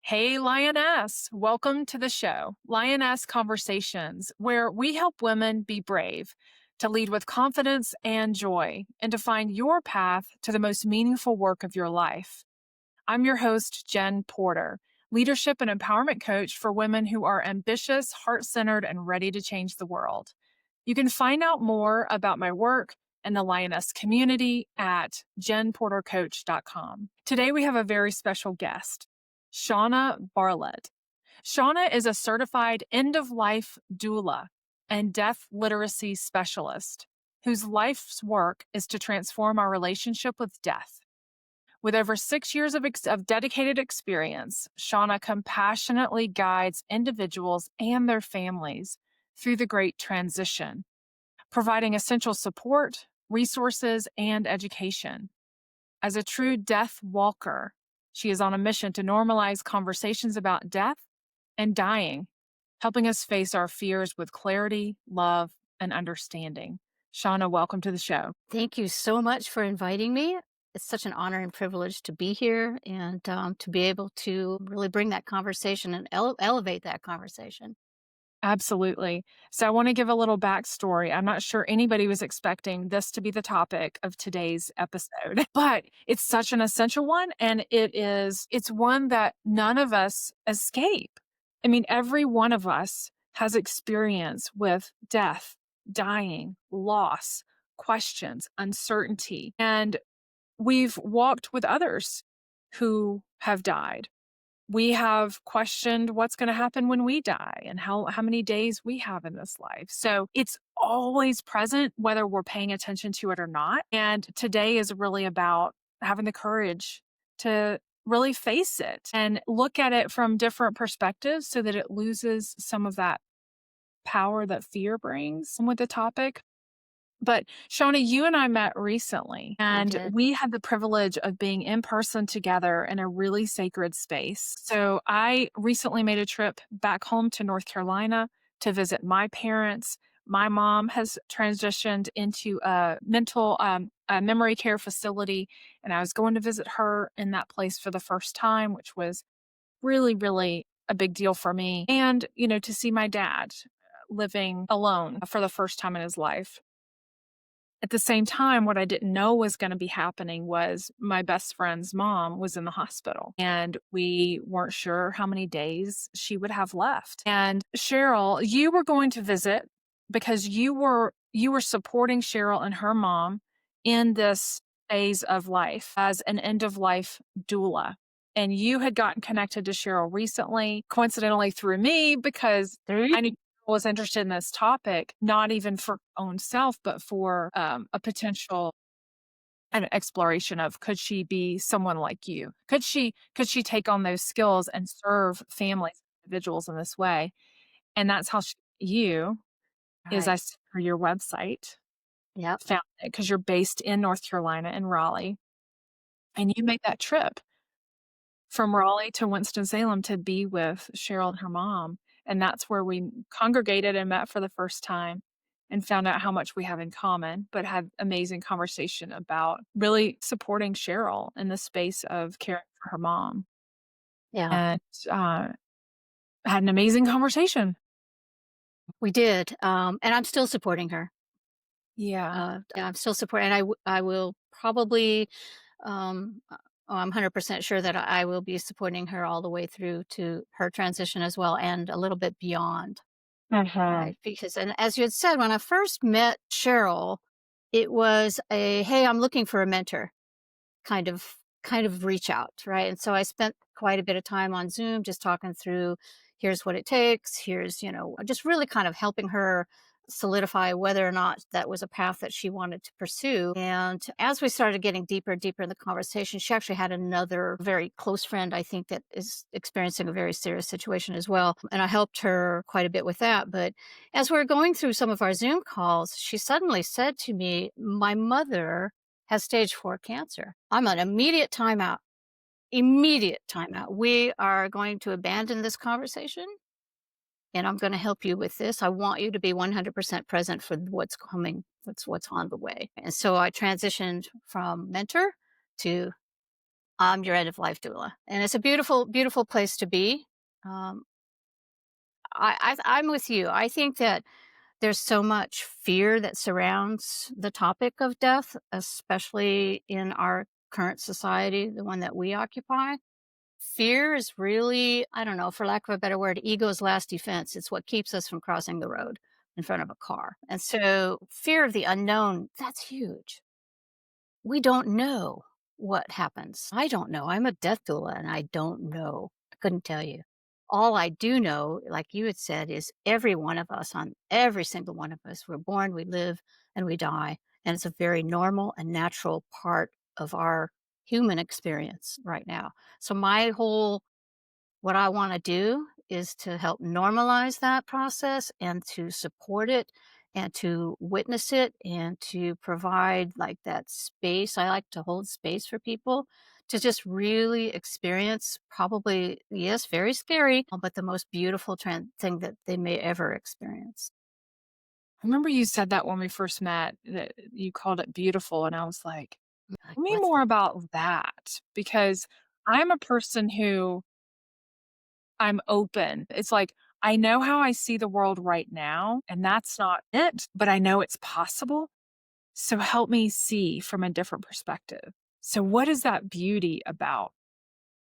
Hey, Lioness, welcome to the show, Lioness Conversations, where we help women be brave, to lead with confidence and joy, and to find your path to the most meaningful work of your life. I'm your host, Jen Porter, leadership and empowerment coach for women who are ambitious, heart centered, and ready to change the world. You can find out more about my work and the Lioness Community at jenportercoach.com. Today, we have a very special guest, Shawna Barlette. Shawna is a certified end-of-life doula and death literacy specialist whose life's work is to transform our relationship with death. With over 6 years of dedicated experience, Shawna compassionately guides individuals and their families through the great transition, providing essential support, resources, and education. As a true death walker, she is on a mission to normalize conversations about death and dying, helping us face our fears with clarity, love, and understanding. Shawna, welcome to the show. Thank you so much for inviting me. It's such an honor and privilege to be here and to be able to really bring that conversation and elevate that conversation. Absolutely. So I want to give a little backstory. I'm not sure anybody was expecting this to be the topic of today's episode, but it's such an essential one. And it's one that none of us escape. I mean, every one of us has experience with death, dying, loss, questions, uncertainty. And we've walked with others who have died. We have questioned what's going to happen when we die and how many days we have in this life. So it's always present, whether we're paying attention to it or not. And today is really about having the courage to really face it and look at it from different perspectives so that it loses some of that power that fear brings with the topic. But Shawna, you and I met recently, and we had the privilege of being in person together in a really sacred space. So I recently made a trip back home to North Carolina to visit my parents. My mom has transitioned into a a memory care facility, and I was going to visit her in that place for the first time, which was really, really a big deal for me. And, to see my dad living alone for the first time in his life. At the same time, what I didn't know was going to be happening was my best friend's mom was in the hospital, and we weren't sure how many days she would have left. And Cheryl, you were going to visit because you were supporting Cheryl and her mom in this phase of life as an end of life doula. And you had gotten connected to Cheryl recently, coincidentally through me, because I knew was interested in this topic, not even for her own self, but for a potential an exploration of, could she be someone like you? Could she take on those skills and serve families, individuals in this way? And that's how you is I Right. sent her your website, Yep. found it because you're based in North Carolina in Raleigh, and you made that trip from Raleigh to Winston-Salem to be with Cheryl and her mom. And that's where we congregated and met for the first time and found out how much we have in common, but had amazing conversation about really supporting Cheryl in the space of caring for her mom. Yeah, And had an amazing conversation. we did. And I'm still supporting her. Yeah. Yeah, I'm still supporting. And I will probably, I'm 100% sure that I will be supporting her all the way through to her transition as well and a little bit beyond. Uh-huh. Right. Because, and as you had said, when I first met Cheryl, it was hey, I'm looking for a mentor kind of reach out, right? And so I spent quite a bit of time on Zoom just talking through, here's what it takes, here's, just really kind of helping her solidify whether or not that was a path that she wanted to pursue. And as we started getting deeper and deeper in the conversation, she actually had another very close friend, I think, that is experiencing a very serious situation as well. And I helped her quite a bit with that. But as we were going through some of our Zoom calls, she suddenly said to me, my mother has stage 4 cancer. I'm on immediate timeout. Immediate timeout. We are going to abandon this conversation and I'm going to help you with this. I want you to be 100% present for what's coming, what's on the way. And so I transitioned from mentor to I'm your end of life doula. And it's a beautiful, beautiful place to be. Um, I'm with you. I think that there's so much fear that surrounds the topic of death, especially in our current society, the one that we occupy. Fear is really, I don't know, for lack of a better word, ego's last defense. It's what keeps us from crossing the road in front of a car. And so, fear of the unknown, that's huge. We don't know what happens. I don't know. I'm a death doula and I don't know. I couldn't tell you. All I do know, like you had said, is every one of us, on every single one of us, we're born, we live, and we die. And it's a very normal and natural part of our human experience right now. So, my whole what I wanna do is to help normalize that process and to support it and to witness it and to provide, like, that space. I like to hold space for people to just really experience probably, yes, very scary, but the most beautiful thing that they may ever experience. I remember you said that when we first met, that you called it beautiful, and I was like, Like, "Tell me what's more about that," because I'm a person who I'm open. It's like, I know how I see the world right now, and that's not it, but I know it's possible. So help me see from a different perspective. So what is that beauty about?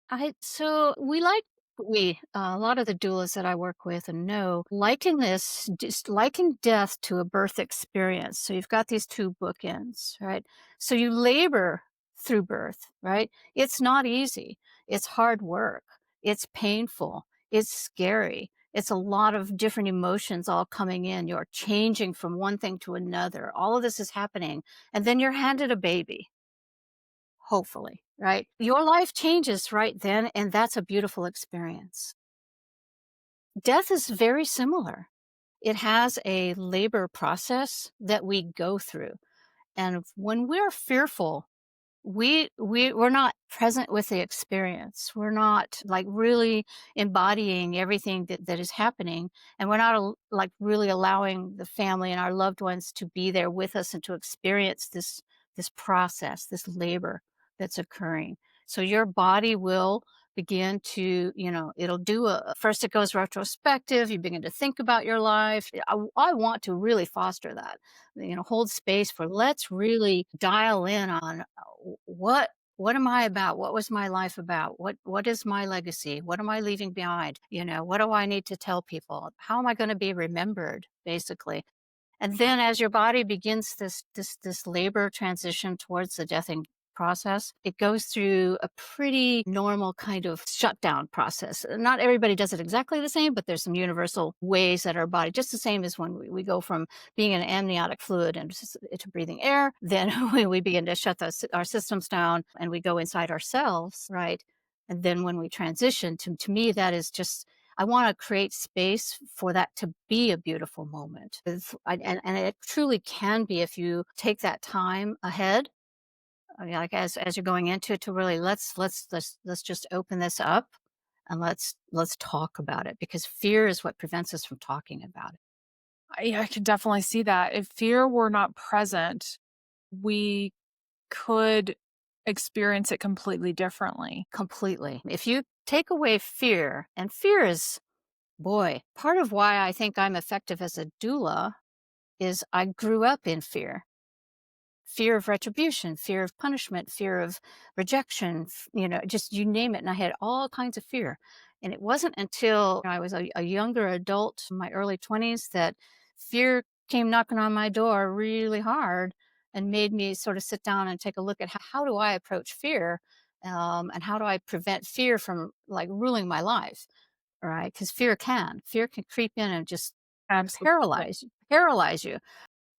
I so we like we a lot of the doulas that I work with and know liken this just liken death to a birth experience. So you've got these two bookends, right? So you labor through birth, right? It's not easy. It's hard work. It's painful. It's scary. It's a lot of different emotions all coming in. You're changing from one thing to another. All of this is happening. And then you're handed a baby, hopefully, right? Your life changes right then, and that's a beautiful experience. Death is very similar. It has a labor process that we go through. And when we're fearful, we're not present with the experience. We're not like really embodying everything that is happening, and we're not like really allowing the family and our loved ones to be there with us and to experience this process, this labor that's occurring. So your body will begin to, it'll do a first it goes retrospective, you begin to think about your life. I want to really foster that, hold space for, let's really dial in on what am I about? What was my life about? What is my legacy? What am I leaving behind? What do I need to tell people? How am I going to be remembered, basically? And then as your body begins this labor transition towards the deathing process, it goes through a pretty normal kind of shutdown process. Not everybody does it exactly the same, but there's some universal ways that our body, just the same as when we go from being an amniotic fluid into breathing air, then we begin to shut our systems down and we go inside ourselves, right? And then when we transition, to me, that is just, I want to create space for that to be a beautiful moment. And it truly can be if you take that time ahead. I mean, like as you're going into it, to really let's just open this up and let's talk about it, because fear is what prevents us from talking about it I could definitely see that. If fear were not present, we could experience it completely differently. completely. If you take away fear, and fear is, boy, part of why I think I'm effective as a doula is I grew up in fear of retribution, fear of punishment, fear of rejection, just you name it. And I had all kinds of fear. And it wasn't until I was a younger adult, in my early 20s, that fear came knocking on my door really hard and made me sort of sit down and take a look at how do I approach fear, and how do I prevent fear from like ruling my life, right? Because fear can creep in and just Absolutely. paralyze you.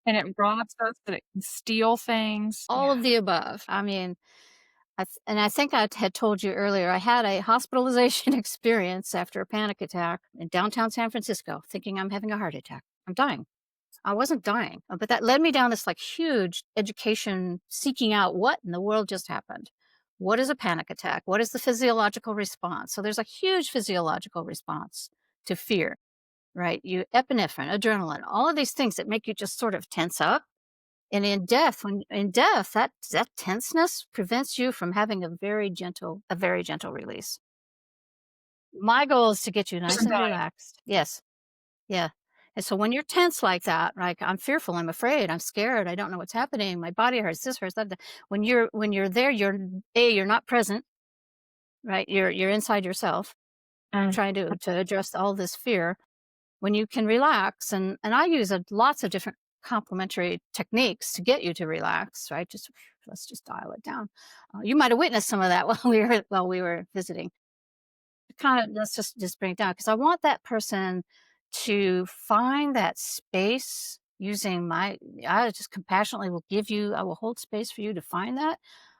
And it robs us, and it can steal things. All Yeah. of the above. I mean, I think I had told you earlier, I had a hospitalization experience after a panic attack in downtown San Francisco, thinking I'm having a heart attack. I'm dying. I wasn't dying, but that led me down this like huge education, seeking out what in the world just happened. What is a panic attack? What is the physiological response? So there's a huge physiological response to fear, right? You epinephrine, adrenaline, all of these things that make you just sort of tense up. And in death, that tenseness prevents you from having a very gentle release. My goal is to get you nice Person and dying. relaxed. Yes. Yeah. And so when you're tense like that, like I'm fearful, I'm afraid, I'm scared, I don't know what's happening, my body hurts, this hurts, that. When you're there, you're not present, right? You're inside yourself, Mm. trying to address all this fear. When you can relax, and I use lots of different complementary techniques to get you to relax, right? Just let's just dial it down. You might have witnessed some of that while we were visiting. Kind of let's just bring it down because I want that person to find that space using my I just compassionately will give you I will hold space for you to find that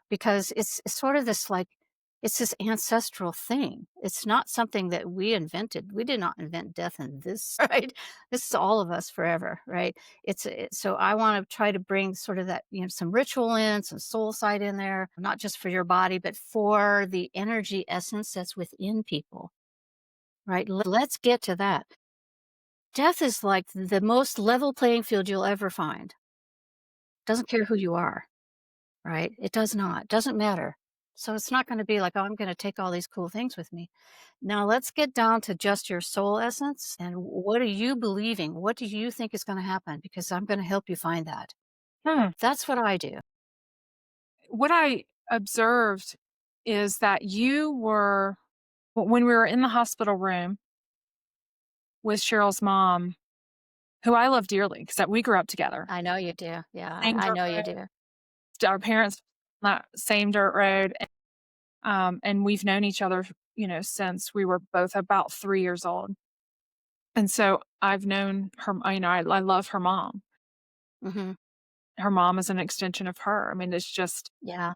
because it's sort of this like it's this ancestral thing. It's not something that we invented. We did not invent death in this, right? This is all of us forever, right? So I want to try to bring sort of that, some ritual in, some soul side in there, not just for your body, but for the energy essence that's within people, right? Let's get to that. Death is like the most level playing field you'll ever find. Doesn't care who you are, right? It does not. Doesn't matter. So it's not going to be like, oh, I'm going to take all these cool things with me. Now let's get down to just your soul essence and what are you believing? What do you think is going to happen? Because I'm going to help you find that. Hmm. That's what I do. What I observed is that you were, when we were in the hospital room with Cheryl's mom, who I love dearly because we grew up together, I know you do. Yeah, same I dirt know you road, do. our parents, not same dirt road. And we've known each other, since we were both about 3 years old. And so I've known her, I love her mom. Hmm. Her mom is an extension of her. I mean, it's just, Yeah.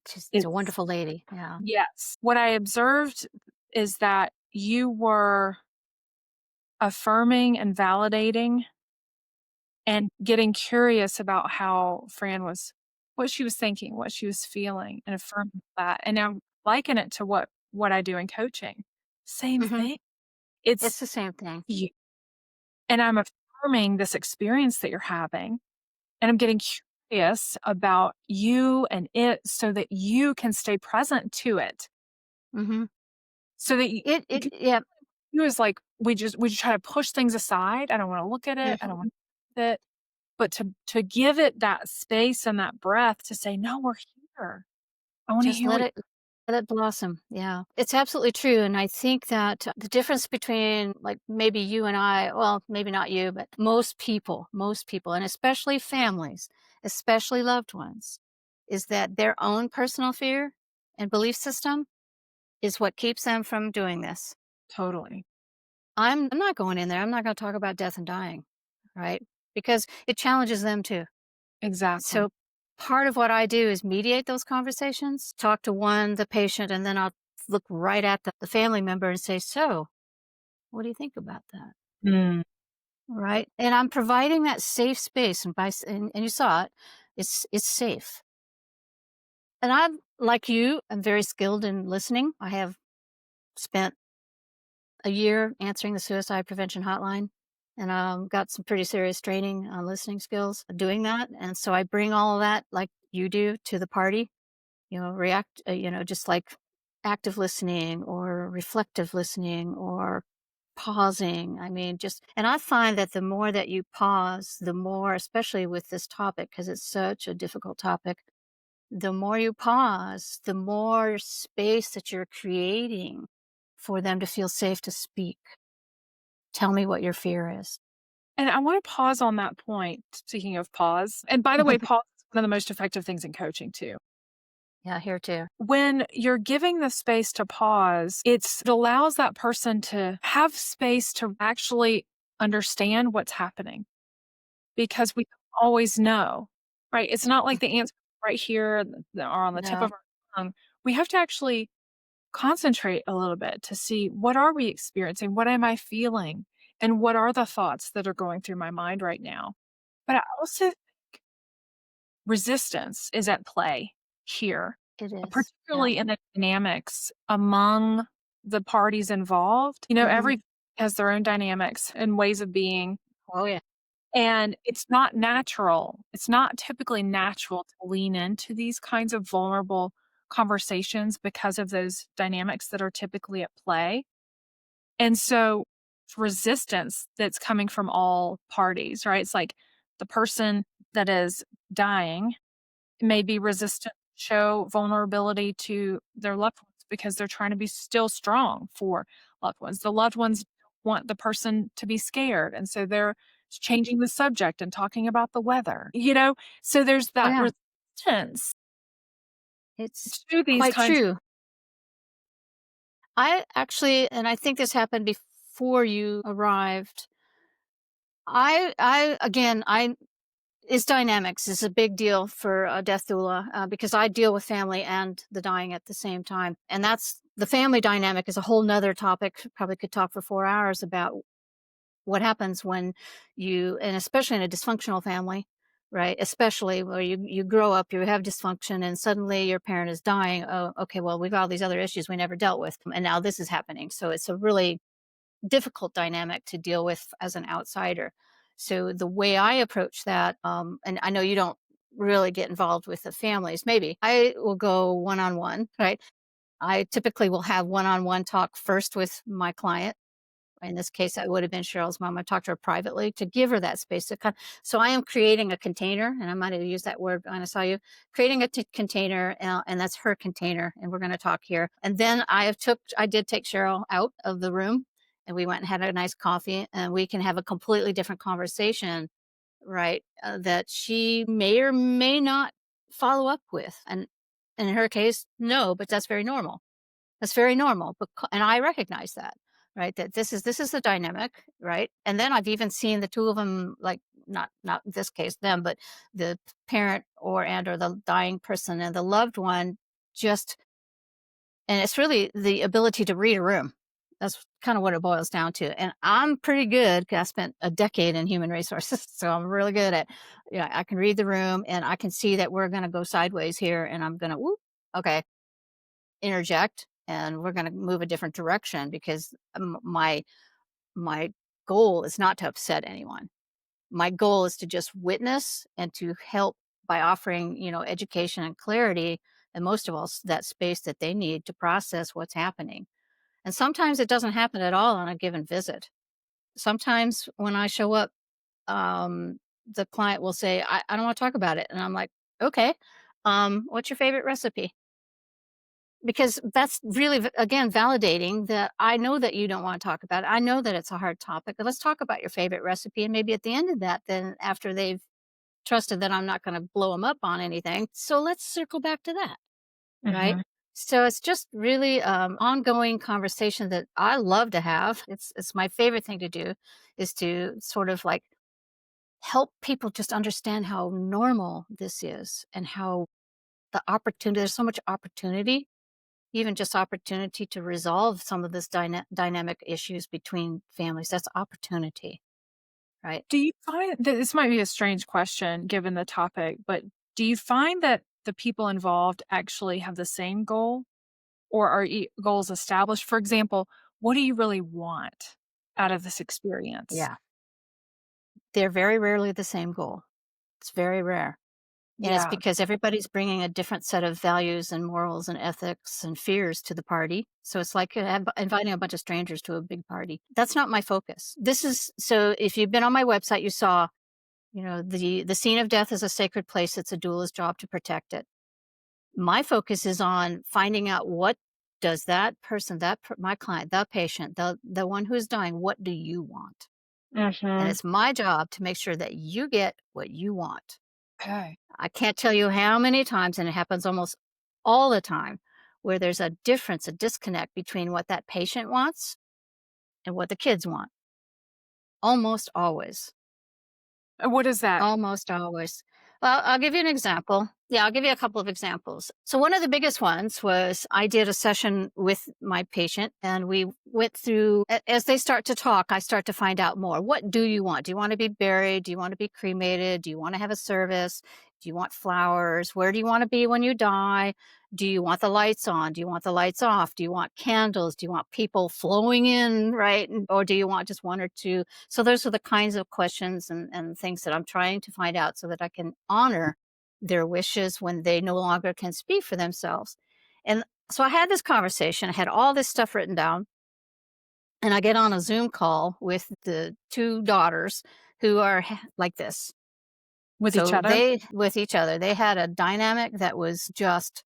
She's a it's, wonderful lady. Yeah. yes. What I observed is that you were affirming and validating and getting curious about how Fran was, what she was thinking, what she was feeling, and affirming that. And now liken it to what I do in coaching. Same Hmm. thing. It's It's the same thing. you. And I'm affirming this experience that you're having, and I'm getting curious about you and it so that you can stay present to it. Hmm. So that It because yeah. you is like, we just try to push things aside. I don't wanna look at it. I don't Mhm. want it. But to give it that space and that breath to say, "No, we're here. I wanna Just hear what." let it blossom. Yeah. It's absolutely true, and I think that the difference between, like, maybe you and I well, maybe not you, but most people, and especially families, especially loved ones, is that their own personal fear and belief system is what keeps them from doing this. Totally. I'm not going in there, I'm not gonna talk about death and dying, right? Because it challenges them too. Exactly. So part of what I do is mediate those conversations, talk to the patient, and then I'll look right at the family member and say, so what do you think about that? Mm. Right. And I'm providing that safe space. And you saw it, it's safe. And I'm like you, I'm very skilled in listening. I have spent a year answering the suicide prevention hotline and got some pretty serious training on listening skills doing that. And so I bring all of that, like you do, to the party. Just like active listening or reflective listening or pausing. I mean, and I find that the more that you pause, the more, especially with this topic, because it's such a difficult topic, the more you pause, the more space that you're creating for them to feel safe to speak. Tell me what your fear is. And I wanna pause on that point, speaking of pause. And by the way, pause is one of the most effective things in coaching too. Yeah, here too. When you're giving the space to pause, it allows that person to have space to actually understand what's happening because we don't always know, right? It's not like the answer right here or on the tip No, of our tongue. We have to actually concentrate a little bit to see what are we experiencing? What am I feeling? And what are the thoughts that are going through my mind right now? But I also think resistance is at play here, it is. Yeah. particularly in the dynamics among the parties involved. Hmm. Every has their own dynamics and ways of being. Oh, yeah. And it's not natural. It's not typically natural to lean into these kinds of vulnerable conversations because of those dynamics that are typically at play. And so resistance that's coming from all parties, right? It's like the person that is dying may be resistant, show vulnerability to their loved ones because they're trying to be still strong for loved ones. The loved ones want the person to be scared. And so they're changing the subject and talking about the weather, So there's Oh, that yeah. resistance It's to these quite kinds. true. I actually, and I think this happened before you arrived. Again, is dynamics is a big deal for a death doula because I deal with family and the dying at the same time. And that's the family dynamic is a whole nother topic. Probably could talk for 4 hours about what happens when and especially in a dysfunctional family, right? Especially where you grow up, you have dysfunction, and suddenly your parent is dying. Oh, okay, well, we've got all these other issues we never dealt with. And now this is happening. So it's a really difficult dynamic to deal with as an outsider. So the way I approach that, and I know you don't really get involved with the families, maybe I will go one on one, right? I typically will have one on one talk first with my client. In this case, I would have been Cheryl's mom. I talked to her privately to give her that space to so I am creating a container, and I might have used that word when I saw you, creating a container, and that's her container, and we're going to talk here. And then I did take Cheryl out of the room, and we went and had a nice coffee, and we can have a completely different conversation, right? That she may or may not follow up with, and in her case, no, but that's very normal. That's very normal, and I recognize that, right? That this is the dynamic, right? And then I've even seen the two of them, like not in this case them, but the parent or the dying person and the loved one, just and it's really the ability to read a room. That's kind of what it boils down to. And I'm pretty good 'cause I spent a decade in human resources, so I'm really good at, yeah, I can read the room and I can see that we're going to go sideways here, and I'm going to, whoop, okay, interject, and we're going to move a different direction because my goal is not to upset anyone. My goal is to just witness and to help by offering, education and clarity, and most of all, that space that they need to process what's happening. And sometimes it doesn't happen at all on a given visit. Sometimes when I show up, the client will say, I don't want to talk about it. And I'm like, okay, what's your favorite recipe? Because that's really, again, validating that I know that you don't wanna talk about it. I know that it's a hard topic, but let's talk about your favorite recipe, and maybe at the end of that, then after they've trusted that I'm not gonna blow them up on anything, so let's circle back to that, right? Mhm. So it's just really, ongoing conversation that I love to have. It's my favorite thing to do is to sort of, like, help people just understand how normal this is and how there's so much opportunity, even just opportunity to resolve some of this dynamic issues between families. That's opportunity, right? Do you find that this might be a strange question given the topic, but do you find that the people involved actually have the same goal or are goals established? For example, what do you really want out of this experience? Yeah. They're very rarely the same goal. It's very rare. And it's Yeah. because everybody's bringing a different set of values and morals and ethics and fears to the party. So it's like inviting a bunch of strangers to a big party. That's not my focus. This is so if you've been on my website, you saw, the scene of death is a sacred place. It's a doula's job to protect it. My focus is on finding out what does that person, my client, the patient, the one who's dying, what do you want? And Mhm. it's my job to make sure that you get what you want. Okay. I can't tell you how many times, and it happens almost all the time, where there's a difference, a disconnect between what that patient wants and what the kids want. Almost always. What is that? Almost always. Well, I'll give you an example. Yeah, I'll give you a couple of examples. So, one of the biggest ones was I did a session with my patient, and we went through, as they start to talk, I start to find out more. What do you want? Do you want to be buried? Do you want to be cremated? Do you want to have a service? Do you want flowers? Where do you want to be when you die? Do you want the lights on? Do you want the lights off? Do you want candles? Do you want people flowing in, right? Or do you want just one or two? So those are the kinds of questions and things that I'm trying to find out so that I can honor their wishes when they no longer can speak for themselves. And so I had this conversation. I had all this stuff written down, and I get on a Zoom call with the two daughters who are like this. with each So other? they, with each other, they had a dynamic that was just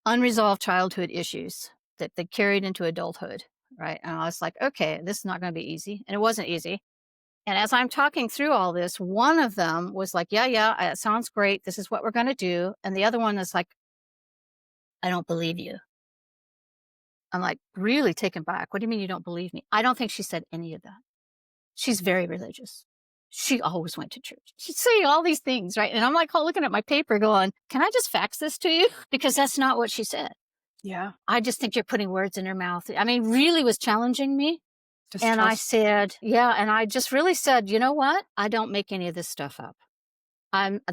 unresolved childhood issues that they carried into adulthood, right? And I was like, okay, this is not going to be easy. And it wasn't easy. And as I'm talking through all this, one of them was like, yeah, yeah, it sounds great. This is what we're going to do. And the other one is like, I don't believe you. I'm like, really taken back. What do you mean you don't believe me? I don't think she said any of that. She's very religious. She always went to church. She's saying all these things, right? And I'm like looking at my paper going, can I just fax this to you? Because that's not what she said. Yeah. I just think you're putting words in her mouth. I mean, really was challenging me. Just And I trust. said, yeah. And I just really said, you know what? I don't make any of this stuff up.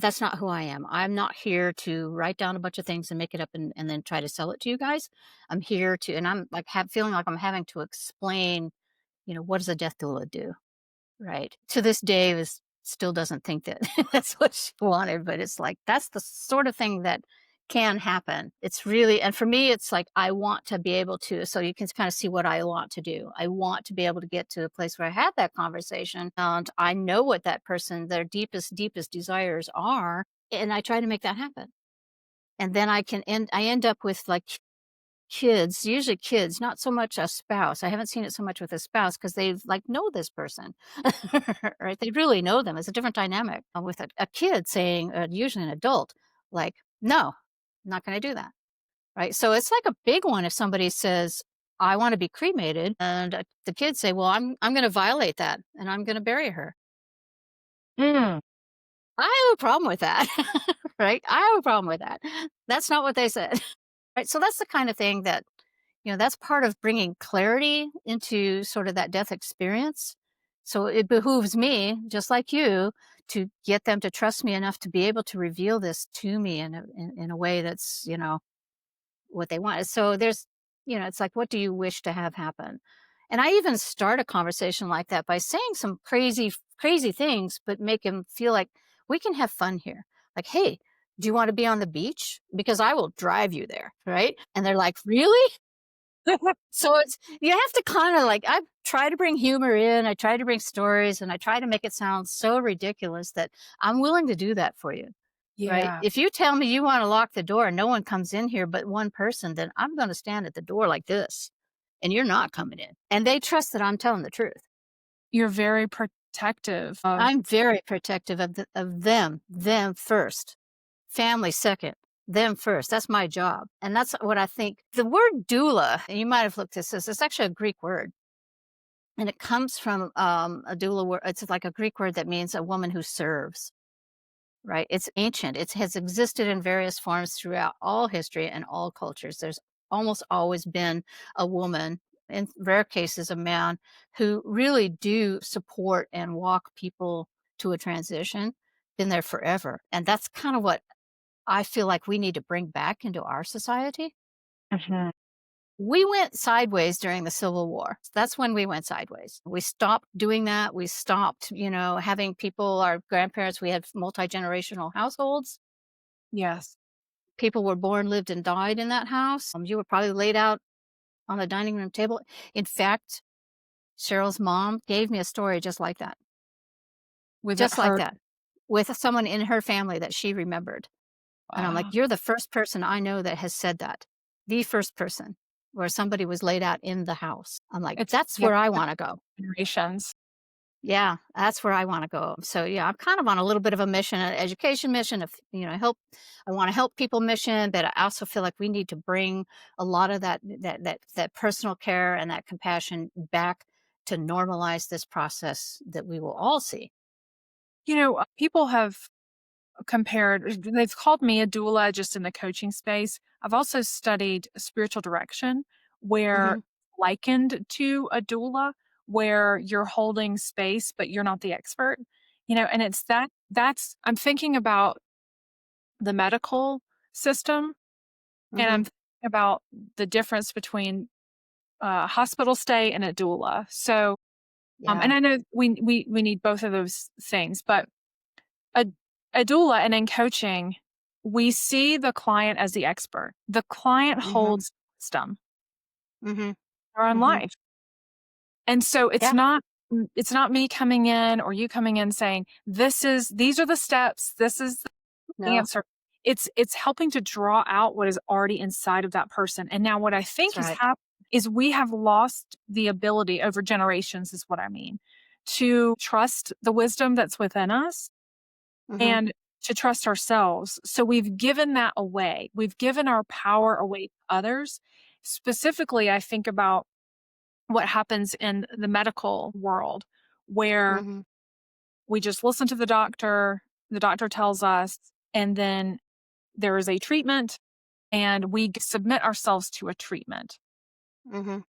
That's not who I am. I'm not here to write down a bunch of things and make it up and then try to sell it to you guys. I'm here to, and I'm like feeling like I'm having to explain, what does a death doula do? Right. To this day, is still doesn't think that that's what she wanted, but it's like that's the sort of thing that can happen. It's really, and for me, it's like I want to be able to, so you can kind of see what I want to do. I want to be able to get to a place where I have that conversation and I know what that person, their deepest desires are, and I try to make that happen. And then I end up with like kids, usually kids, not so much a spouse. I haven't seen it so much with a spouse because they like know this person, right? They really know them. It's a different dynamic with a kid saying, usually an adult, like, no, I'm not going to do that, right? So it's like a big one if somebody says, I want to be cremated, and the kids say, well, I'm going to violate that and I'm going to bury her. Mm. I have a problem with that, right? I have a problem with that. That's not what they said, right? So that's the kind of thing that that's part of bringing clarity into sort of that death experience. So it behooves me, just like you, to get them to trust me enough to be able to reveal this to me in a way that's, what they want. So there's, it's like, what do you wish to have happen? And I even start a conversation like that by saying some crazy things, but make them feel like we can have fun here. Like, hey, do you want to be on the beach? Because I will drive you there, right? And they're like, really? So it's you have to kind of like I try to bring humor in, I try to bring stories, and I try to make it sound so ridiculous that I'm willing to do that for you, right? Yeah. If you tell me you want to lock the door and no one comes in here but one person, then I'm going to stand at the door like this, and you're not coming in. And they trust that I'm telling the truth. You're very protective of. I'm very protective of them first. Family second, them first. That's my job. And that's what I think. The word doula, and you might have looked at this, it's actually a Greek word. And it comes from a doula word. It's like a Greek word that means a woman who serves, right? It's ancient. It has existed in various forms throughout all history and all cultures. There's almost always been a woman, in rare cases, a man, who really do support and walk people to a transition. Been there forever. And that's kind of what I feel like we need to bring back into our society. Mhm. We went sideways during the Civil War. That's when we went sideways. We stopped doing that. We stopped, having people, our grandparents, we had multi-generational households. Yes. People were born, lived, and died in that house. You were probably laid out on the dining room table. In fact, Cheryl's mom gave me a story just like that, With just like her. that, with someone in her family that she remembered. And I'm like, Wow. you're the first person I know that has said that. The first person where somebody was laid out in the house. I'm like, It's that's where I want to go. generations. Yeah, that's where I want to go. So yeah, I'm kind of on a little bit of a mission, an education mission of, help. I want to help people mission, but I also feel like we need to bring a lot of that personal care and that compassion back to normalize this process that we will all see. People have compared, they've called me a doula just in the coaching space. I've also studied spiritual direction where Hmm. likened to a doula, where you're holding space, but you're not the expert, and it's that's, I'm thinking about the medical system And I'm Mhm. thinking about the difference between a hospital stay and a doula. So, and Yeah. I know we need both of those things, but a a doula and in coaching, we see the client as the expert. The client Mhm. holds wisdom Mhm. for our own Mhm. life. And so Yeah. it's not me coming in or you coming in saying, these are the steps, this is the No. answer. It's helping to draw out what is already inside of that person. And now what I That's think has right. happened is we have lost the ability over generations is what I mean, to trust the wisdom that's within us Mhm. and to trust ourselves. So we've given that away. We've given our power away to others. Specifically, I think about what happens in the medical world where Mhm. we just listen to the doctor tells us, and then there is a treatment and we submit ourselves to a treatment. Mhm.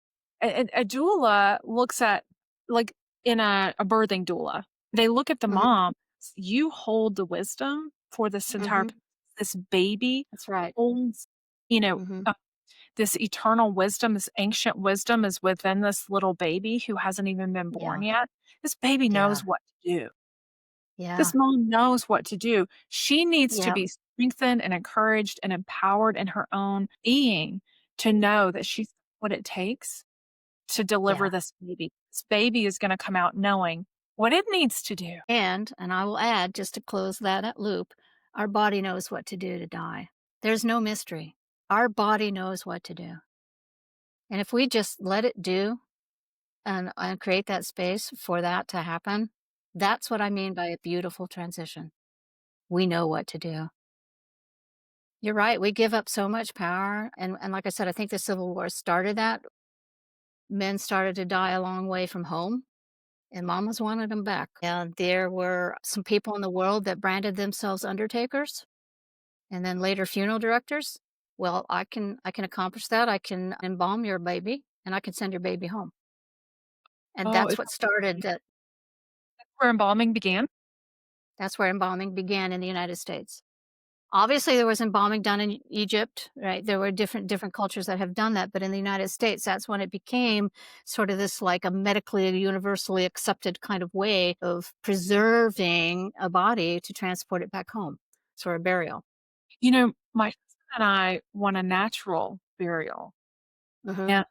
A doula looks at, like in a birthing doula, they look at the Mhm. mom. You hold the wisdom for this entire Mhm. this baby That's right. holds, you know, Mhm. this eternal wisdom, this ancient wisdom is within this little baby who hasn't even been born Yeah. yet. This baby Yeah. knows what to do. Yeah. This mom knows what to do. She needs to Yeah. be strengthened and encouraged and empowered in her own being to know that she's what it takes to deliver Yeah. this baby. This baby is gonna come out knowing what it needs to do. And I will add, just to close that loop, our body knows what to do to die. There's no mystery. Our body knows what to do. And if we just let it do and create that space for that to happen, that's what I mean by a beautiful transition. We know what to do. You're right. We give up so much power. And like I said, I think the Civil War started that. Men started to die a long way from home, and mamas wanted them back. And there were some people in the world that branded themselves undertakers and then later funeral directors. Well, I can accomplish that. I can embalm your baby and I can send your baby home. And Oh, that's is what that started that. where embalming began? That's where embalming began in the United States. Obviously, there was embalming done in Egypt, right? There were different cultures that have done that, but in the United States, that's when it became sort of this like a medically universally accepted kind of way of preserving a body to transport it back home for a burial. You know, my husband and I want a natural burial. Mhm. And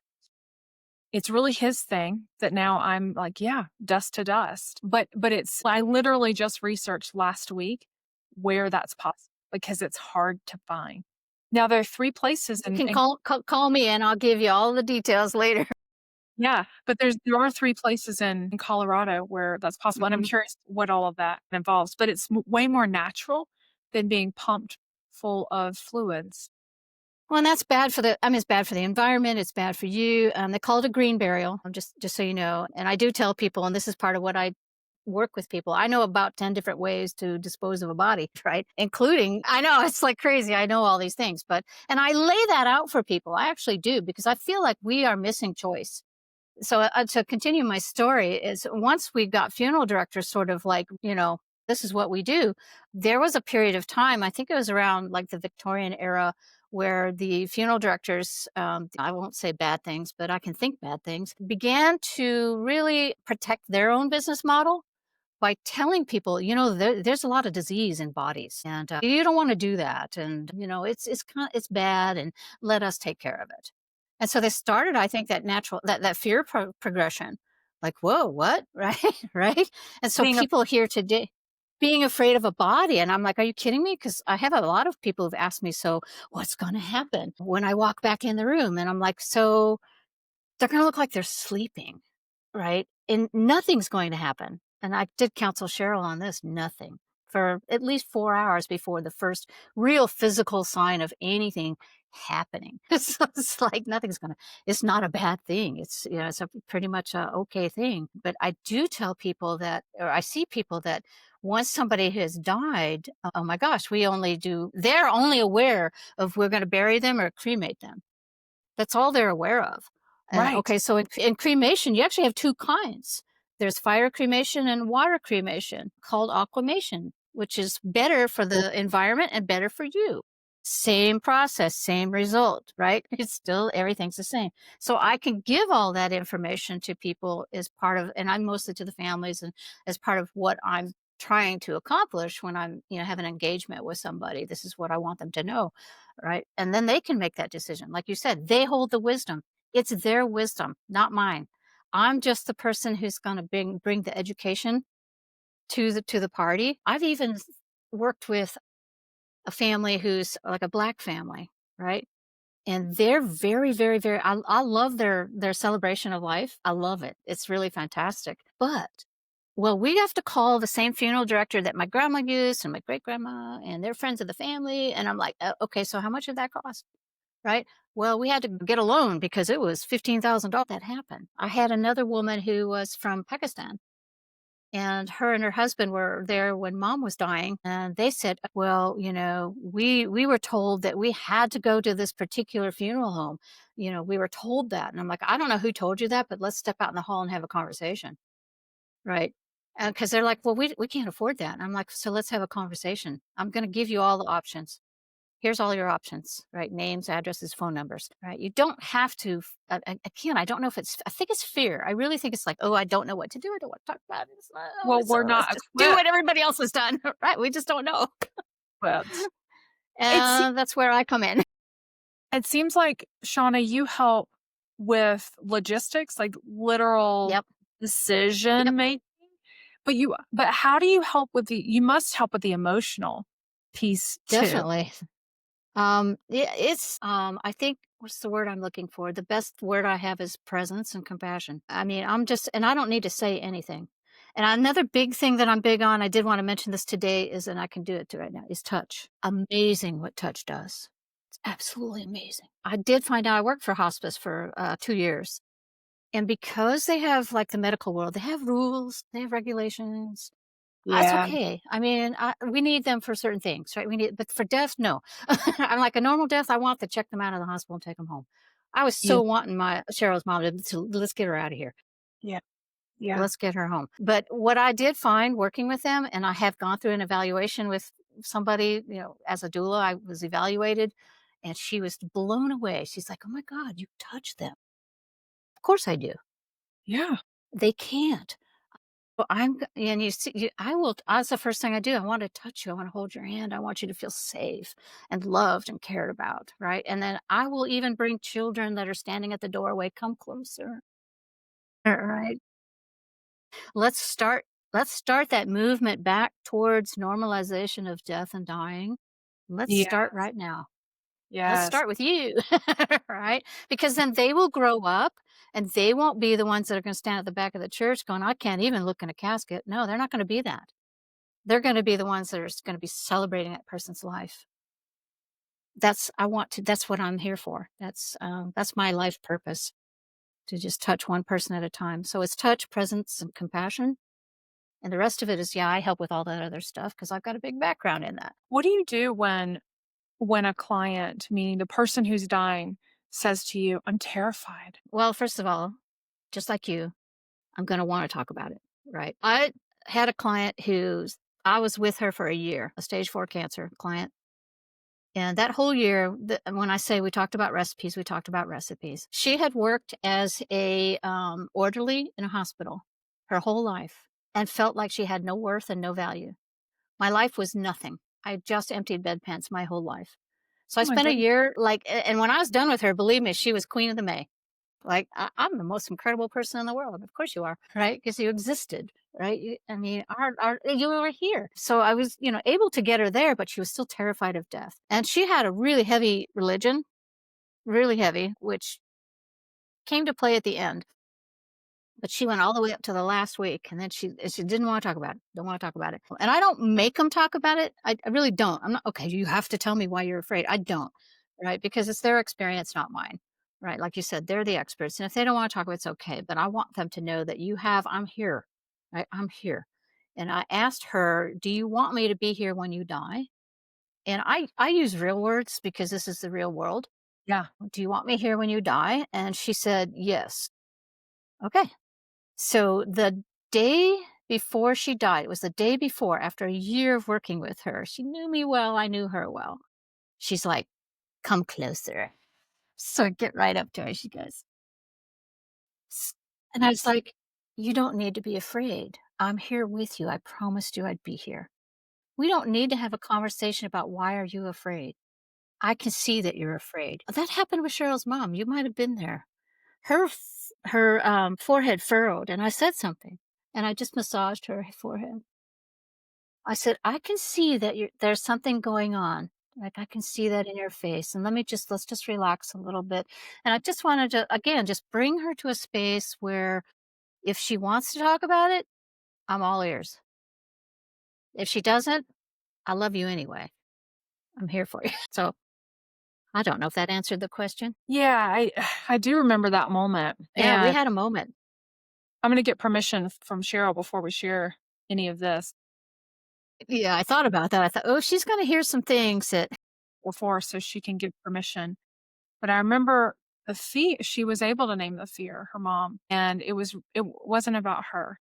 it's really his thing that now I'm like, yeah, dust to dust. But it's I literally just researched last week where that's possible because it's hard to find. Now there are 3 places You can call me and I'll give you all the details later. yeah, but there are 3 places in Colorado where that's possible, and I'm Mhm. curious what all of that involves, but it's way more natural than being pumped full of fluids. Well, and that's bad for the I mean, it's bad for the environment, it's bad for you. They call it a green burial, just so you know. And I do tell people, and this is part of what I work with people. I know about 10 different ways to dispose of a body, right? Including I know it's like crazy. I know all these things, but and I lay that out for people. I actually do because I feel like we are missing choice. So to continue my story is once we got funeral directors sort of like, this is what we do. There was a period of time, I think it was around like the Victorian era, where the funeral directors, I won't say bad things, but I can think bad things, began to really protect their own business model by telling people, there's a lot of disease in bodies, and you don't want to do that, and it's bad, and let us take care of it. And so they started, I think, that natural that fear progression, like, whoa, what, right, right. And so Being a people here today being afraid of a body, and I'm like, are you kidding me? Because I have a lot of people who've asked me, so what's going to happen when I walk back in the room? And I'm like, so they're going to look like they're sleeping. Right? And nothing's going to happen. And I did counsel Cheryl on this, nothing for at least 4 hours before the first real physical sign of anything happening. So it's like nothing's gonna it's not a bad thing. It's a pretty much a okay thing. But I do tell people that or I see people that once somebody has died, oh my gosh, they're only aware of we're gonna bury them or cremate them. That's all they're aware of. right. Okay, so in cremation, you actually have 2 kinds. There's fire cremation and water cremation called aquamation, which is better for the environment and better for you. Same process, same result, right? It's still everything's the same. So I can give all that information to people as part of, and I'm mostly to the families and as part of what I'm trying to accomplish when I'm, have an engagement with somebody. This is what I want them to know, right? And then they can make that decision. Like you said, they hold the wisdom. It's their wisdom, not mine. I'm just the person who's going to bring the education to the party. I've even worked with a family who's like a Black family, right? And they're very, very, very I love their celebration of life. I love it. It's really fantastic. But well, we have to call the same funeral director that my grandma used and my great grandma, and they're friends of the family. And I'm like, okay, so how much did that cost? Right? Well, we had to get a loan because it was $15,000 that happened. I had another woman who was from Pakistan, and her and her husband were there when mom was dying, and they said, well, we were told that we had to go to this particular funeral home. We were told that. And I'm like, I don't know who told you that, but let's step out in the hall and have a conversation, right? Because they're like, well, we can't afford that. And I'm like, so let's have a conversation. I'm going to give you all the options. Here's all your options, right? Names, addresses, phone numbers, right? You don't have to. Again, I don't know if I think it's fear. I really think it's like, oh, I don't know what to do. I don't want to talk about it. It's like, oh, Well, we're let's not just do equipped. what everybody else has done, right? We just don't know. It se And that's where I come in. it seems like, Shawna, you help with logistics, like literal Yep. decision Yep. making, but how do you help with you must help with the emotional piece too. Definitely. Yeah, it's I think what's the word I'm looking for? The best word I have is presence and compassion. I mean, and I don't need to say anything. And another big thing that I'm big on, I did want to mention this today, is, and I can do it right now, is touch. Amazing what touch does. It's absolutely amazing. I did find out I worked for hospice for 2 years. And because they have, like the medical world, they have rules, they have regulations. That's Yeah. okay. I mean, we need them for certain things, right? But for death, no. I'm like a normal death. I want to check them out of the hospital and take them home. I was Yeah. so wanting my Cheryl's mom to let's get her out of here. Yeah. Yeah. Let's get her home. But what I did find working with them, and I have gone through an evaluation with somebody, as a doula, I was evaluated, and she was blown away. She's like, "Oh my God, you touch them." Of course I do. Yeah. They can't. Well, and you see, I will. That's the first thing I do. I want to touch you. I want to hold your hand. I want you to feel safe and loved and cared about, right? And then I will even bring children that are standing at the doorway. Come closer, all right? Let's start. Let's start that movement back towards normalization of death and dying. Let's Yeah. start right now. Let's Yes. start with you, right? Because then they will grow up and they won't be the ones that are going to stand at the back of the church going, I can't even look in a casket. No, they're not going to be that. They're gonna be the ones that are gonna be celebrating that person's life. That's what I'm here for. That's my life purpose, to just touch one person at a time. So it's touch, presence, and compassion, and the rest of it is, yeah, I help with all that other stuff because 'cause I've got a big background in that. What do you do when a client, meaning the person who's dying, says to you, "I'm terrified." Well, first of all, just like you, I'm gonna wanna talk about it, right? I had a client I was with her for a year, a stage 4 cancer client. And that whole year, when I say we talked about recipes, we talked about recipes. She had worked as a orderly in a hospital her whole life and felt like she had no worth and no value. My life was nothing. I just emptied bedpans my whole life. So I Oh my spent a goodness. year and when I was done with her, believe me, she was queen of the May. Like, I'm the most incredible person in the world. Of course you are, right? Because you existed, right? I mean, you were here. So I was, able to get her there, but she was still terrified of death. And she had a really heavy religion, really heavy, which came to play at the end. But she went all the way up to the last week, and then she didn't wanna talk about it, don't wanna talk about it. And I don't make them talk about it, I really don't. I'm not, "Okay, you have to tell me why you're afraid." I don't, right? Because it's their experience, not mine, right? Like you said, they're the experts, and if they don't wanna talk about it, it's okay, but I want them to know that I'm here, right? I'm here. And I asked her, "Do you want me to be here when you die?" And I use real words because this is the real world. Yeah. "Do you want me here when you die?" And she said, "Yes." Okay. So the day before she died, it was the day before, after a year of working with her. She knew me well, I knew her well. She's like, "Come closer." So I get right up to her. She goes, "S-" and I was like, "You don't need to be afraid. I'm here with you. I promised you I'd be here. We don't need to have a conversation about why are you afraid. I can see that you're afraid." That happened with Cheryl's mom. You might have been there. Her forehead furrowed, and I said something, and I just massaged her forehead. I said, "I can see that there's something going on. Like, I can see that in your face, and let's just relax a little bit." And I just wanted to, again, just bring her to a space where if she wants to talk about it, I'm all ears. If she doesn't, I love you anyway. I'm here for you. So, I don't know if that answered the question. Yeah, I do remember that moment, Yeah, we and had a moment. I'm gonna get permission from Cheryl before we share any of this Yeah, I thought about that. I thought, "Oh, she's gonna hear some things that." before so she can give permission. But I remember the fear she was able to name the fear, her mom, and it wasn't about her,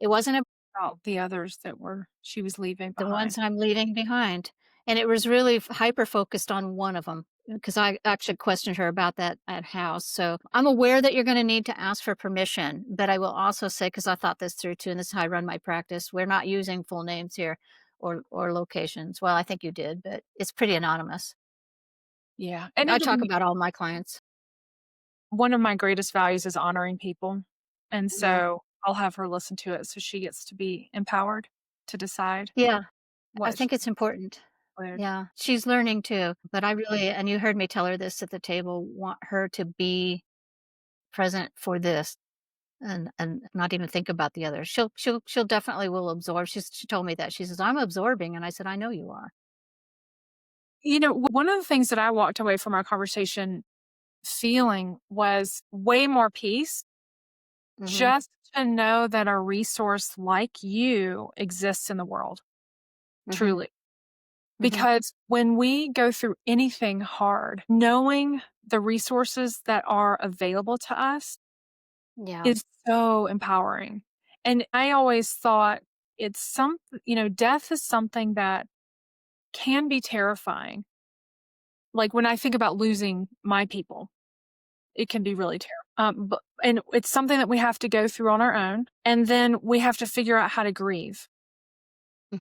It wasn't about the others that were she was leaving the behind. ones I'm leaving behind, and it was really hyper focused on one of them because I actually questioned her about that at house. So I'm aware that you're going to need to ask for permission, but I will also say, because I thought this through too, and this is how I run my practice, we're not using full names here or locations. Well, I think you did, but it's pretty anonymous. Yeah, and I it'll talk be about all my clients. one of my greatest values is honoring people, and Mhm. so I'll have her listen to it so she gets to be empowered to decide Yeah, I what she think it's important. would. Yeah, she's learning too, but I really, and you heard me tell her this at the table, want her to be present for this and not even think about the others. She'll definitely will absorb. She told me that. She says, "I'm absorbing," and I said, "I know you are." You know, one of the things that I walked away from our conversation feeling was way more peace, Mhm, just to know that a resource like you exists in the world, mhm, truly. mhm. Because when we go through anything hard, knowing the resources that are available to us Yeah, is so empowering. And I always thought it's death is something that can be terrifying. Like when I think about losing my people, it can be really terrible. And it's something that we have to go through on our own, and then we have to figure out how to grieve. mm,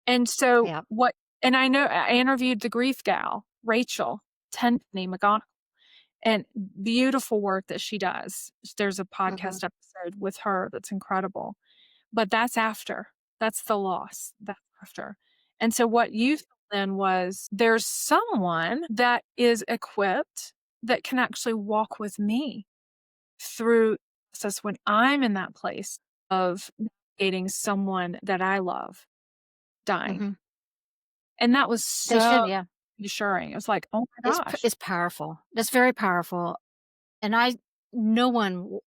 And so yeah, what? And I know I interviewed the grief gal, Rachel Tenpenny McGonigal, and beautiful work that she does. There's a mhm, podcast episode with her that's incredible. But that's after. That's the loss. That's after. And so what you felt then was there's someone that is equipped that can actually walk with me through process when I'm in that place of navigating someone that I love dying. mhm. And that was They so should, yeah. reassuring. It was like, "Oh my gosh." It's powerful. That's very powerful, and no one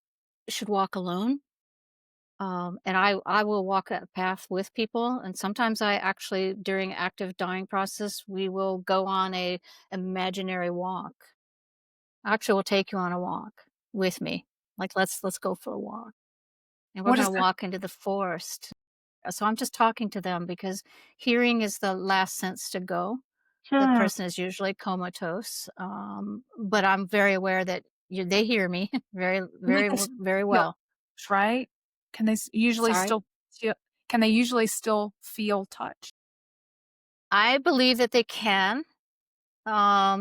should walk alone. And I will walk that path with people, and sometimes I actually, during active dying process, we will go on a imaginary walk. Actually, will take you on a walk with me. Like, let's go for a walk, and we're What gonna is that? walk into the forest. So I'm just talking to them because hearing is the last sense to go. The Hmm. person is usually comatose, but I'm very aware that they hear me very, Can they very, just very feel well. touch, right? Can they usually Sorry. still feel can they usually still feel touch? I believe that they can.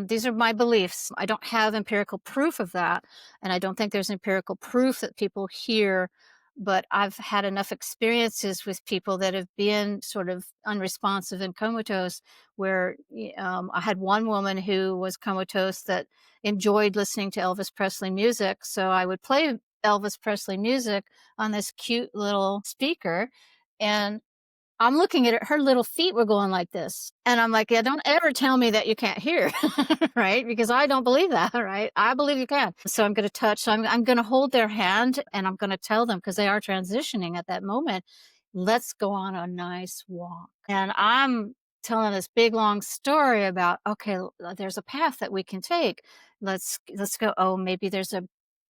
These are my beliefs. I don't have empirical proof of that, and I don't think there's empirical proof that people hear. But I've had enough experiences with people that have been sort of unresponsive and comatose. Where I had one woman who was comatose that enjoyed listening to Elvis Presley music, so I would play Elvis Presley music on this cute little speaker, and I'm looking at it, her little feet were going like this, and I'm like, "Yeah, don't ever tell me that you can't hear," right? Because I don't believe that, right? I believe you can. So I'm gonna touch, so I'm gonna hold their hand, and I'm gonna tell them because they are transitioning at that moment, "Let's go on a nice walk." And I'm telling this big, long story about, "Okay, there's a path that we can take. Let's go. Oh, maybe there's a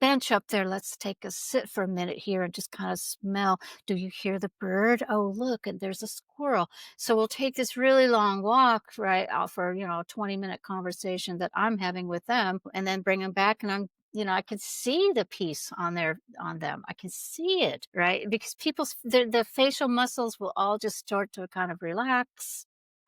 bench up there. Let's take a sit for a minute here and just kind of smell. Do you hear the bird? Oh, look, and there's a squirrel. So we'll take this really long walk, right, out for, a 20-minute conversation that I'm having with them and then bring them back. And I can see the peace on them. I can see it, right? Because the facial muscles will all just start to kind of relax,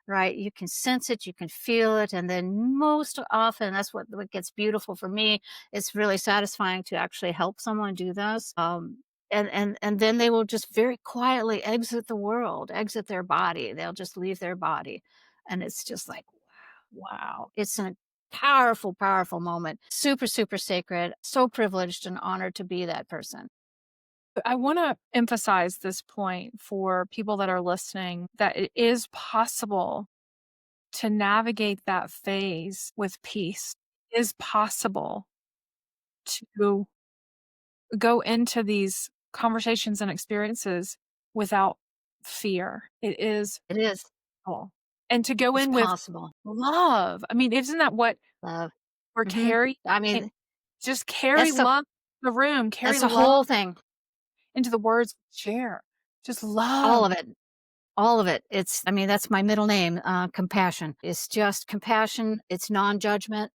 right? You can sense it, you can feel it. And then most often, that's what gets beautiful for me. It's really satisfying to actually help someone do this. And then they will just very quietly exit the world, exit their body. They'll just leave their body. And it's just like, wow. It's a powerful, powerful moment. Super, super sacred. So privileged and honored to be that person. I want to emphasize this point for people that are listening that it is possible to navigate that phase with peace. It is possible to go into these conversations and experiences without fear. It is It is. possible. And to go It's in with possible. love. I mean, isn't that what Love. we're Hmm. carrying? I And mean, just carry that's the love in the room, carry that's the love whole thing. into the words we share. Just All love. of it. All of it. That's my middle name, compassion. It's just compassion. It's non-judgment.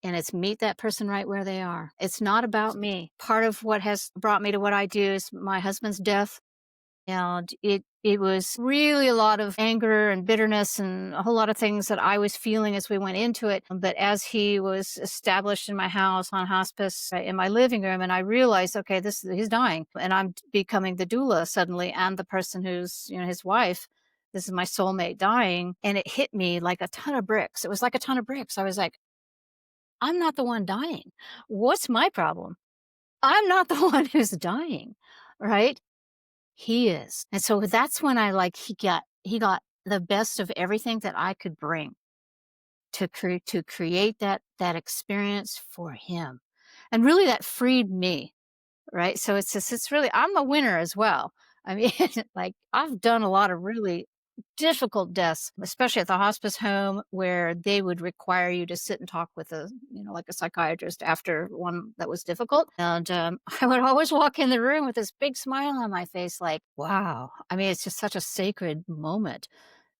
And it's meet that person right where they are. It's not about me. Part of what has brought me to what I do is my husband's death. And it was really a lot of anger and bitterness and a whole lot of things that I was feeling as we went into it. But as he was established in my house on hospice in my living room, and I realized, okay, he's dying, and I'm becoming the doula suddenly, and the person who's his wife. This is my soulmate dying, and it hit me like a ton of bricks. It was like a ton of bricks. I was like, I'm not the one dying. What's my problem? I'm not the one who's dying, right? He is. And so that's when he got the best of everything that I could bring to create that experience for him. And really that freed me, right? So it's really I'm a winner as well. I mean, like I've done a lot of really difficult deaths, especially at the hospice home where they would require you to sit and talk with like a psychiatrist after one that was difficult. And I would always walk in the room with this big smile on my face, like, wow. I mean, it's just such a sacred moment.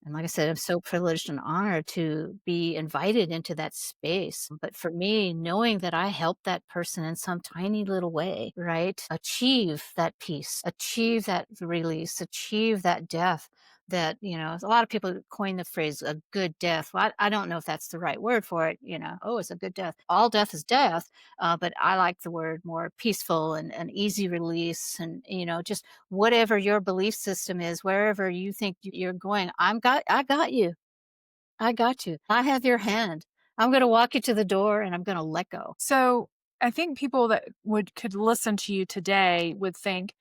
And like I said, I'm so privileged and honored to be invited into that space. But for me, knowing that I helped that person in some tiny little way, right, achieve that peace, achieve that release, achieve that death. That, a lot of people coin the phrase a good death. Well, I don't know if that's the right word for it. Oh, it's a good death. All death is death. But I like the word more peaceful and an easy release. And, just whatever your belief system is, wherever you think you're going, I got you. I got you. I have your hand. I'm going to walk you to the door and I'm going to let go. So I think people that could listen to you today would think,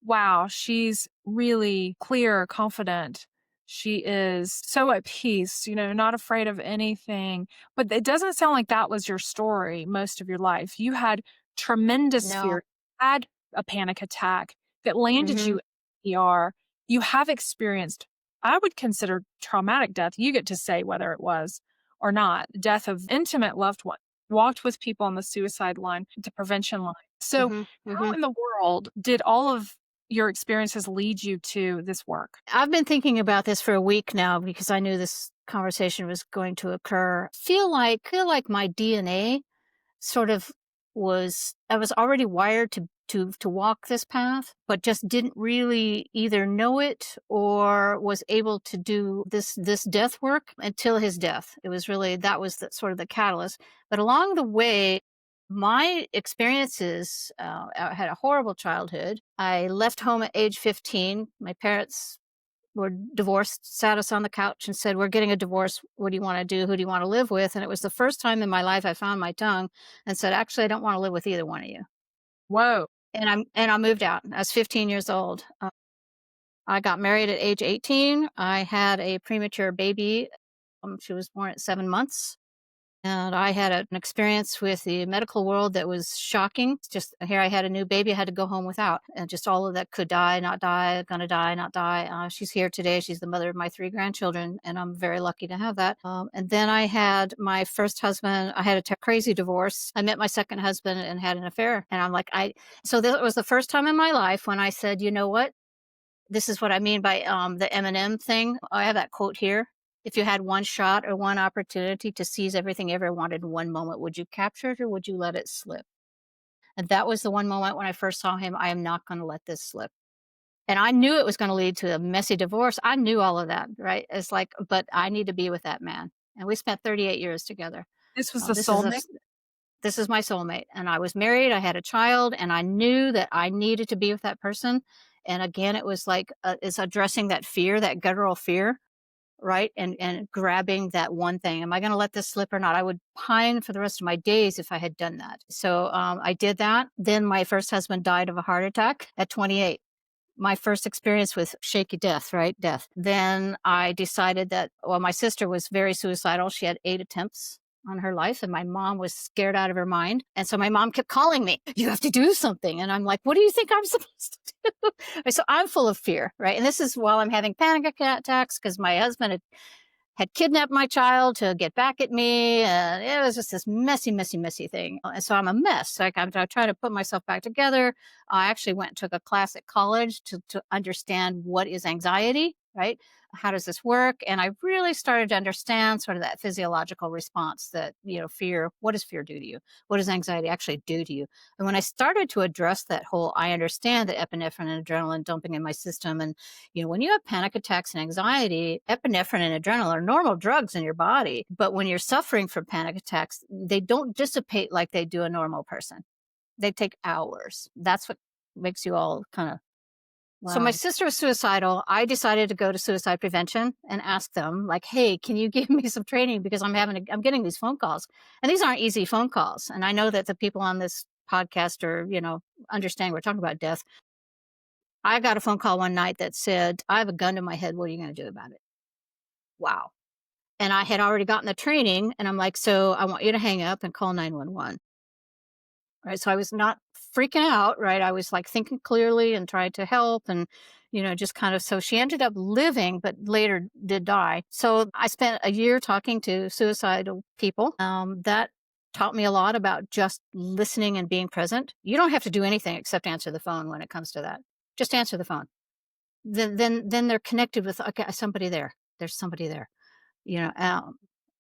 wow, she's really clear, confident. She is so at peace, not afraid of anything. But it doesn't sound like that was your story most of your life. You had tremendous No. fear, had a panic attack that landed Hmm. you in ER. You have experienced, I would consider traumatic death. You get to say whether it was or not, death of intimate loved one, walked with people on the suicide line, the prevention line. So Hmm. how Hmm. in the world did all of your experiences lead you to this work? I've been thinking about this for a week now because I knew this conversation was going to occur. Feel like my DNA sort of I was already wired to walk this path, but just didn't really either know it or was able to do this death work until his death. It was really that was the sort of the catalyst. But along the way, my experiences, I had a horrible childhood. I left home at age 15. My parents were divorced, sat us on the couch and said, "We're getting a divorce. What do you want to do? Who do you want to live with?" And it was the first time in my life I found my tongue and said, "Actually, I don't want to live with either one of you." Whoa. And I moved out. I was 15 years old. I got married at age 18. I had a premature baby. She was born at 7 months. And I had an experience with the medical world that was shocking. It's just here I had a new baby I had to go home without, and just all of that could die, not die, gonna die, not die. She's here today. She's the mother of my 3 grandchildren, and I'm very lucky to have that. And then I had my first husband. I had a crazy divorce. I met my second husband and had an affair. And I'm like, so this was the first time in my life when I said, you know what? This is what I mean by the Eminem thing. I have that quote here. If you had one shot or one opportunity to seize everything you ever wanted in one moment, would you capture it or would you let it slip? And that was the one moment when I first saw him. I am not going to let this slip. And I knew it was going to lead to a messy divorce. I knew all of that, right? It's like, but I need to be with that man. And we spent 38 years together. This was the This is soulmate? this is my soulmate. And I was married. I had a child, and I knew that I needed to be with that person. And again, it was like it's addressing that fear, that guttural fear, right? And grabbing that one thing. Am I going to let this slip or not? I would pine for the rest of my days if I had done that. So I did that. Then my first husband died of a heart attack at 28. My first experience with shaky death, right? Death. Then I decided that, well, my sister was very suicidal. She had 8 attempts on her life, and my mom was scared out of her mind. And so my mom kept calling me, you have to do something. And I'm like, what do you think I'm supposed to do? So I'm full of fear, right? And this is while I'm having panic attacks because my husband had kidnapped my child to get back at me. And it was just this messy, messy, messy thing. And so I'm a mess. Like I'm trying to put myself back together. I actually went and took a class at college to understand what is anxiety, right? How does this work? And I really started to understand sort of that physiological response that, fear, what does fear do to you? What does anxiety actually do to you? And when I started to address that whole, I understand the epinephrine and adrenaline dumping in my system. And when you have panic attacks and anxiety, epinephrine and adrenaline are normal drugs in your body. But when you're suffering from panic attacks, they don't dissipate like they do a normal person. They take hours. That's what makes you all kind of. So my Wow. sister was suicidal. I decided to go to suicide prevention and ask them, like, hey, can you give me some training? Because I'm getting these phone calls. And these aren't easy phone calls. And I know that the people on this podcast are, understand we're talking about death. I got a phone call one night that said, I have a gun to my head. What are you going to do about it? Wow. And I had already gotten the training, and I'm like, so I want you to hang up and call 911. Right. So I was not freaking out. Right. I was like thinking clearly and tried to help and, just kind of. So she ended up living, but later did die. So I spent a year talking to suicidal people. That taught me a lot about just listening and being present. You don't have to do anything except answer the phone when it comes to that. Just answer the phone. Then they're connected with, okay, somebody there. There's somebody there. You know,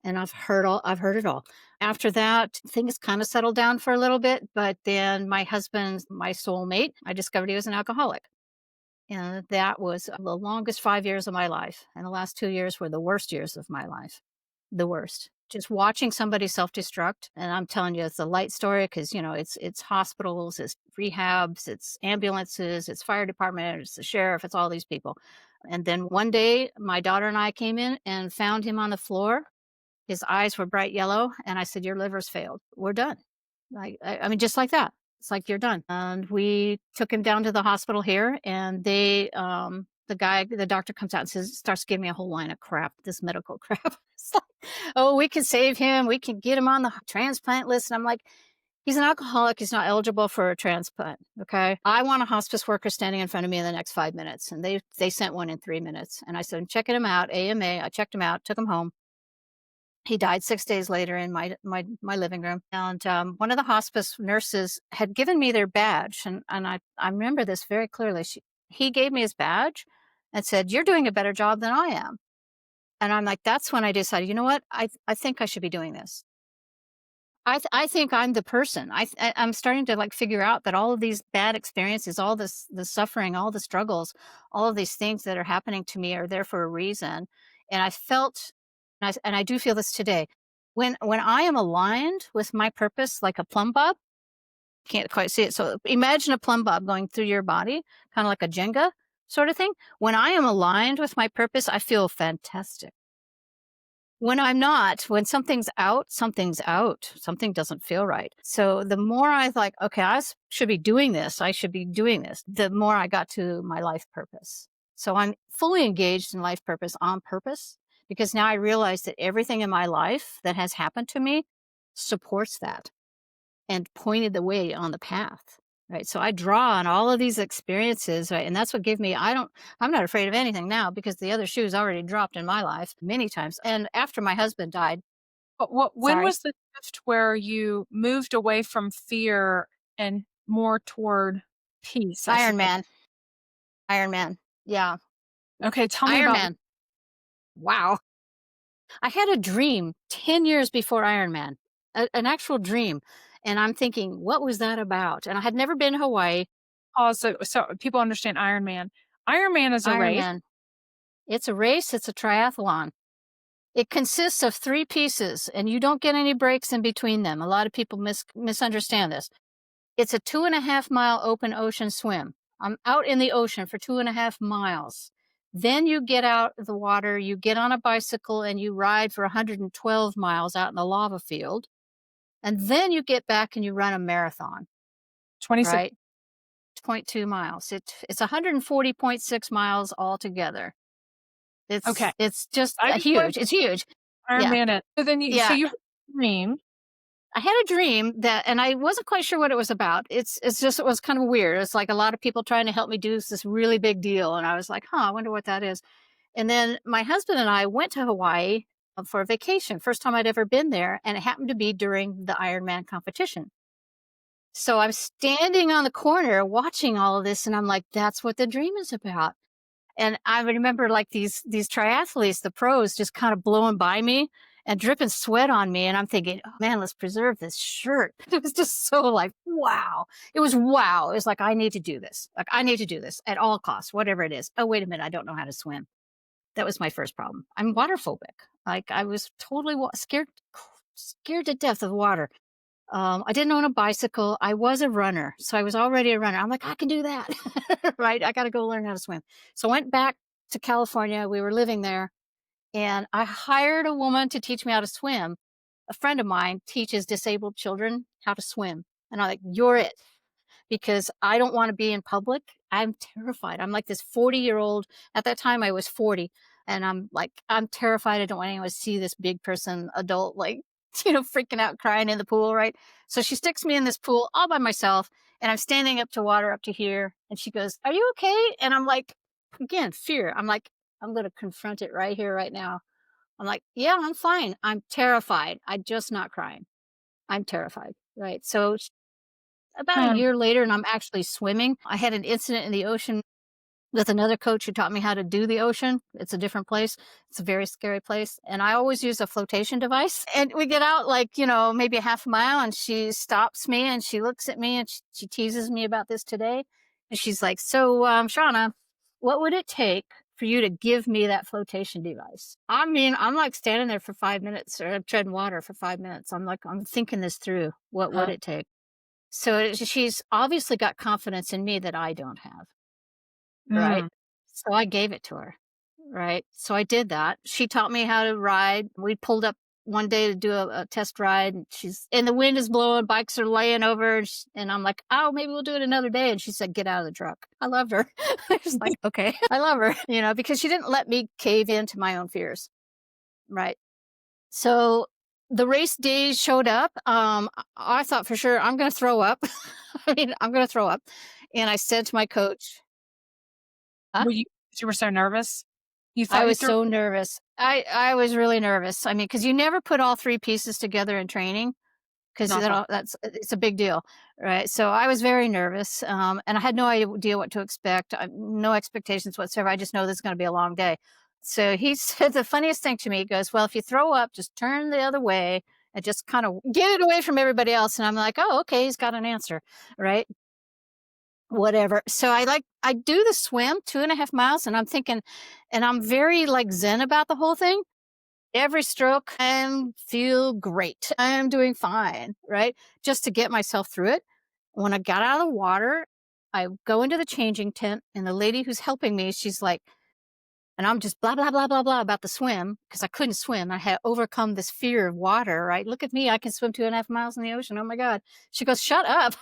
and I've heard it all. After that, things kind of settled down for a little bit, but then my husband, my soulmate, I discovered he was an alcoholic. And that was the longest 5 years of my life. And the last 2 years were the worst years of my life. The worst. Just watching somebody self-destruct. And I'm telling you, it's a light story because, it's hospitals, it's rehabs, it's ambulances, it's fire department, it's the sheriff, it's all these people. And then one day, my daughter and I came in and found him on the floor. His eyes were bright yellow. And I said, your liver's failed. We're done. Like, I mean, just like that. It's like, you're done. And we took him down to the hospital here, and the doctor comes out and starts giving me a whole line of crap, this medical crap. It's like, oh, we can save him. We can get him on the transplant list. And I'm like, he's an alcoholic. He's not eligible for a transplant. Okay. I want a hospice worker standing in front of me in the next 5 minutes. And they sent one in 3 minutes. And I said, I'm checking him out, AMA. I checked him out, took him home. He died 6 days later in my living room. And one of the hospice nurses had given me their badge. And I remember this very clearly. He gave me his badge and said, you're doing a better job than I am. And I'm like, that's when I decided, you know what? I think I should be doing this. I think I'm the person. I'm starting to like figure out that all of these bad experiences, all the suffering, all the struggles, all of these things that are happening to me are there for a reason. And I felt, and I do feel this today, when I am aligned with my purpose, like a plumb bob, can't quite see it. So imagine a plumb bob going through your body, kind of like a Jenga sort of thing. When I am aligned with my purpose, I feel fantastic. When I'm not, when something's out, something's out. Something doesn't feel right. So the more I like, okay, should be doing this. I should be doing this. The more I got to my life purpose. So I'm fully engaged in life purpose on purpose because now I realize that everything in my life that has happened to me supports that and pointed the way on the path. Right. So I draw on all of these experiences, right? And that's what gave me, I'm not afraid of anything now because the other shoe's already dropped in my life many times. And after my husband died, But when sorry, was the shift where you moved away from fear and more toward peace, I Iron suppose? Man, Iron Man. Yeah. Okay, tell me Iron about Man. Wow. I had a dream 10 years before Iron Man, an actual dream. And I'm thinking, what was that about? And I had never been to Hawaii. so people understand Iron Man. Iron Man is a Iron race. Man. It's a race, it's a triathlon. It consists of 3 pieces, and you don't get any breaks in between them. A lot of people misunderstand this. It's a 2.5-mile open ocean swim. I'm out in the ocean for 2.5 miles. Then you get out of the water, you get on a bicycle, and you ride for 112 miles out in the lava field. And then you get back and you run a marathon, 26. right? 0.2 miles. It's 140.6 miles altogether. Okay. It's just I a just wanted huge. to It's huge. Iron Yeah. Man it. So Yeah. you had a dream. I had a dream that, and I wasn't quite sure what it was about. It's just, it was kind of weird. It's like a lot of people trying to help me do this really big deal. And I was like, I wonder what that is. And then my husband and I went to Hawaii for a vacation. First time I'd ever been there. And it happened to be during the Ironman competition. So I'm standing on the corner watching all of this. And I'm like, that's what the dream is about. And I remember like these triathletes, the pros, just kind of blowing by me and dripping sweat on me. And I'm thinking, oh man, let's preserve this shirt. It was just so like, wow. It was wow. It was like, I need to do this. Like, I need to do this at all costs, whatever it is. Oh, wait a minute. I don't know how to swim. That was my first problem. I'm water phobic. Like, I was totally scared to death of water. I didn't own a bicycle. I was a runner. So I was already a runner. I'm like, I can do that. Right. I got to go learn how to swim. So I went back to California. We were living there and I hired a woman to teach me how to swim. A friend of mine teaches disabled children how to swim. And I'm like, you're it, because I don't want to be in public. I'm terrified. I'm like this 40-year-old. At that time, I was 40. And I'm like, I'm terrified. I don't want anyone to see this big person, adult, like, freaking out, crying in the pool, right? So she sticks me in this pool all by myself. And I'm standing up to water up to here. And she goes, are you okay? And I'm like, again, fear. I'm like, I'm going to confront it right here, right now. I'm like, yeah, I'm fine. I'm terrified. I'm just not crying. I'm terrified. Right. So about a Hmm. year later, and I'm actually swimming. I had an incident in the ocean with another coach who taught me how to do the ocean. It's a different place. It's a very scary place. And I always use a flotation device. And we get out like, maybe a half a mile, and she stops me and she looks at me and she teases me about this today. And she's like, so, Shawna, what would it take for you to give me that flotation device? I mean, I'm like standing there for 5 minutes, or I'm treading water for 5 minutes. I'm like, I'm thinking this through. What would Huh. it take? So she's obviously got confidence in me that I don't have, right? Mm. So I gave it to her, right? So I did that. She taught me how to ride. We pulled up one day to do a test ride, and the wind is blowing, bikes are laying over, and I'm like, oh, maybe we'll do it another day. And she said, get out of the truck. I loved her. I was like, okay, I love her, because she didn't let me cave into my own fears, right? So the race day showed up. I thought for sure I'm going to throw up. I mean, I'm going to throw up. And I said to my coach, huh? Were you were so nervous? You I thought you was threw so nervous. I was really nervous. I mean, because you never put all 3 pieces together in training, because not possible. it's a big deal, right? So I was very nervous, and I had no idea what to expect. No expectations whatsoever. I just know this is going to be a long day. So he said the funniest thing to me. He goes, "Well, if you throw up, just turn the other way and just kind of get it away from everybody else." And I'm like, "Oh, okay, he's got an answer, right? Whatever." So I do the swim 2.5 miles, and I'm thinking, and I'm very like zen about the whole thing. Every stroke, I feel great. I am doing fine, right? Just to get myself through it. When I got out of the water, I go into the changing tent, and the lady who's helping me, she's like, and I'm just blah, blah, blah, blah, blah about the swim, because I couldn't swim. I had overcome this fear of water, right? Look at me. I can swim 2.5 miles in the ocean. Oh my God. She goes, shut up.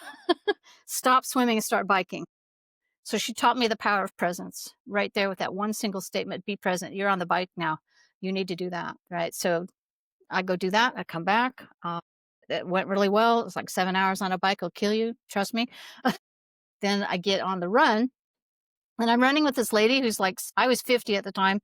Stop swimming and start biking. So she taught me the power of presence right there with that one single statement, be present. You're on the bike now. You need to do that, right? So I go do that. I come back. It went really well. It's like 7 hours on a bike will kill you. Trust me. Then I get on the run and I'm running with this lady who's like, I was 50 at the time,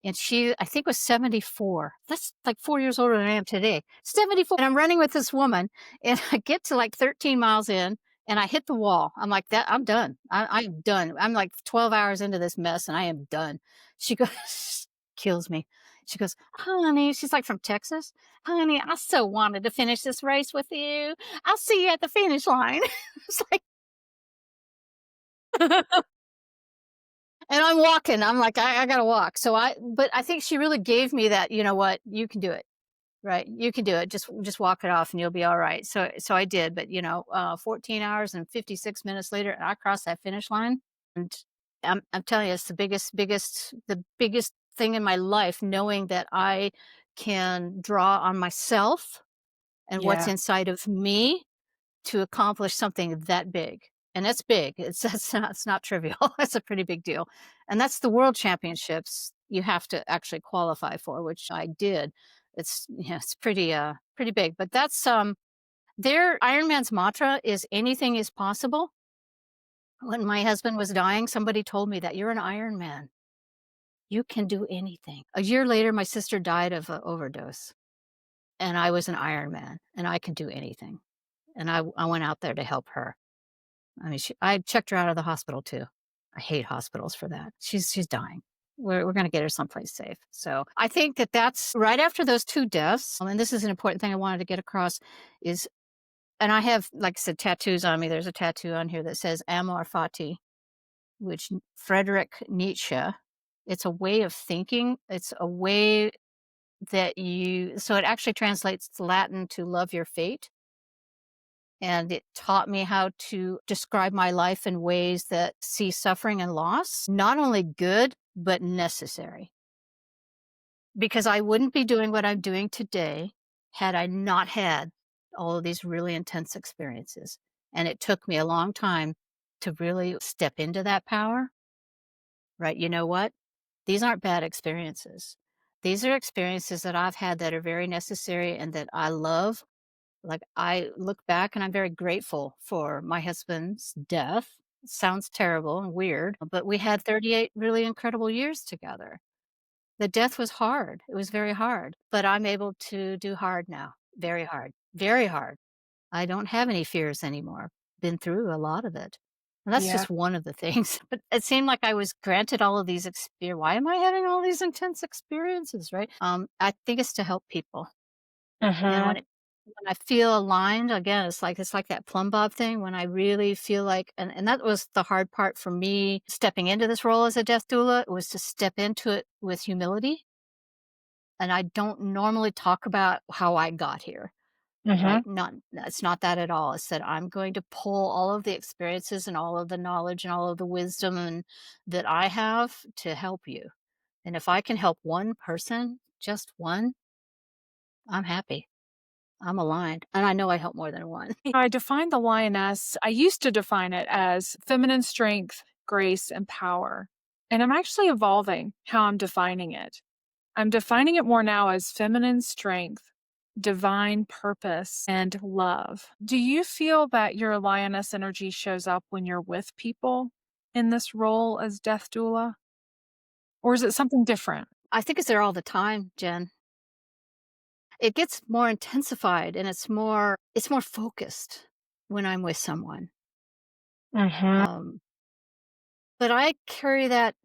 and she, I think, was 74. That's like 4 years older than I am today. 74. And I'm running with this woman, and I get to like 13 miles in, and I hit the wall. I'm like, that, I'm done. I'm done. I'm like 12 hours into this mess, and I am done. She goes, kills me. She goes, honey, she's like from Texas. Honey, I so wanted to finish this race with you. I'll see you at the finish line. It's like, and I'm walking. I'm like, I gotta walk. But I think she really gave me that, you know what, you can do it. Right. You can do it. Just walk it off and you'll be all right. So I did, but 14 hours and 56 minutes later, I crossed that finish line. And I'm telling you, it's the biggest thing in my life, knowing that I can draw on myself and what's Yeah. inside of me to accomplish something that big. And that's big. It's not trivial. That's a pretty big deal. And that's the world championships you have to actually qualify for, which I did. It's pretty big. But that's their Ironman's mantra is anything is possible. When my husband was dying, somebody told me that you're an Ironman. You can do anything. A year later, my sister died of an overdose, and I was an Ironman, and I can do anything. And I went out there to help her. I mean, I checked her out of the hospital too. I hate hospitals for that. She's dying. We're going to get her someplace safe. So I think that that's right after those two deaths. And this is an important thing I wanted to get across is, and I have, like I said, tattoos on me. There's a tattoo on here that says Amor Fati, which Friedrich Nietzsche. It's a way of thinking. It's a way so it actually translates Latin to love your fate. And it taught me how to describe my life in ways that see suffering and loss, not only good, but necessary. Because I wouldn't be doing what I'm doing today had I not had all of these really intense experiences. And it took me a long time to really step into that power, right? You know what? These aren't bad experiences. These are experiences that I've had that are very necessary and that I love. Like, I look back and I'm very grateful for my husband's death. It sounds terrible and weird, but we had 38 really incredible years together. The death was hard. It was very hard, but I'm able to do hard now. Very hard. Very hard. I don't have any fears anymore. Been through a lot of it. And that's Yeah. just one of the things. But it seemed like I was granted all of these experiences. Why am I having all these intense experiences, right? I think it's to help people. And Mhm. when I feel aligned, again, it's like that plumb bob thing when I really feel like, and that was the hard part for me stepping into this role as a death doula, was to step into it with humility. And I don't normally talk about how I got here. Mhm. Right? Not It's not that at all. It's that I'm going to pull all of the experiences and all of the knowledge and all of the wisdom and that I have to help you. And if I can help one person, just one, I'm happy. I'm aligned. And I know I help more than one. I define the lioness, I used to define it as feminine strength, grace, and power. And I'm actually evolving how I'm defining it. I'm defining it more now as feminine strength, divine purpose, and love. Do you feel that your lioness energy shows up when you're with people in this role as death doula? Or is it something different? I think it's there all the time, Jen. It gets more intensified and it's more focused when I'm with someone. Mhm. Um, but I carry that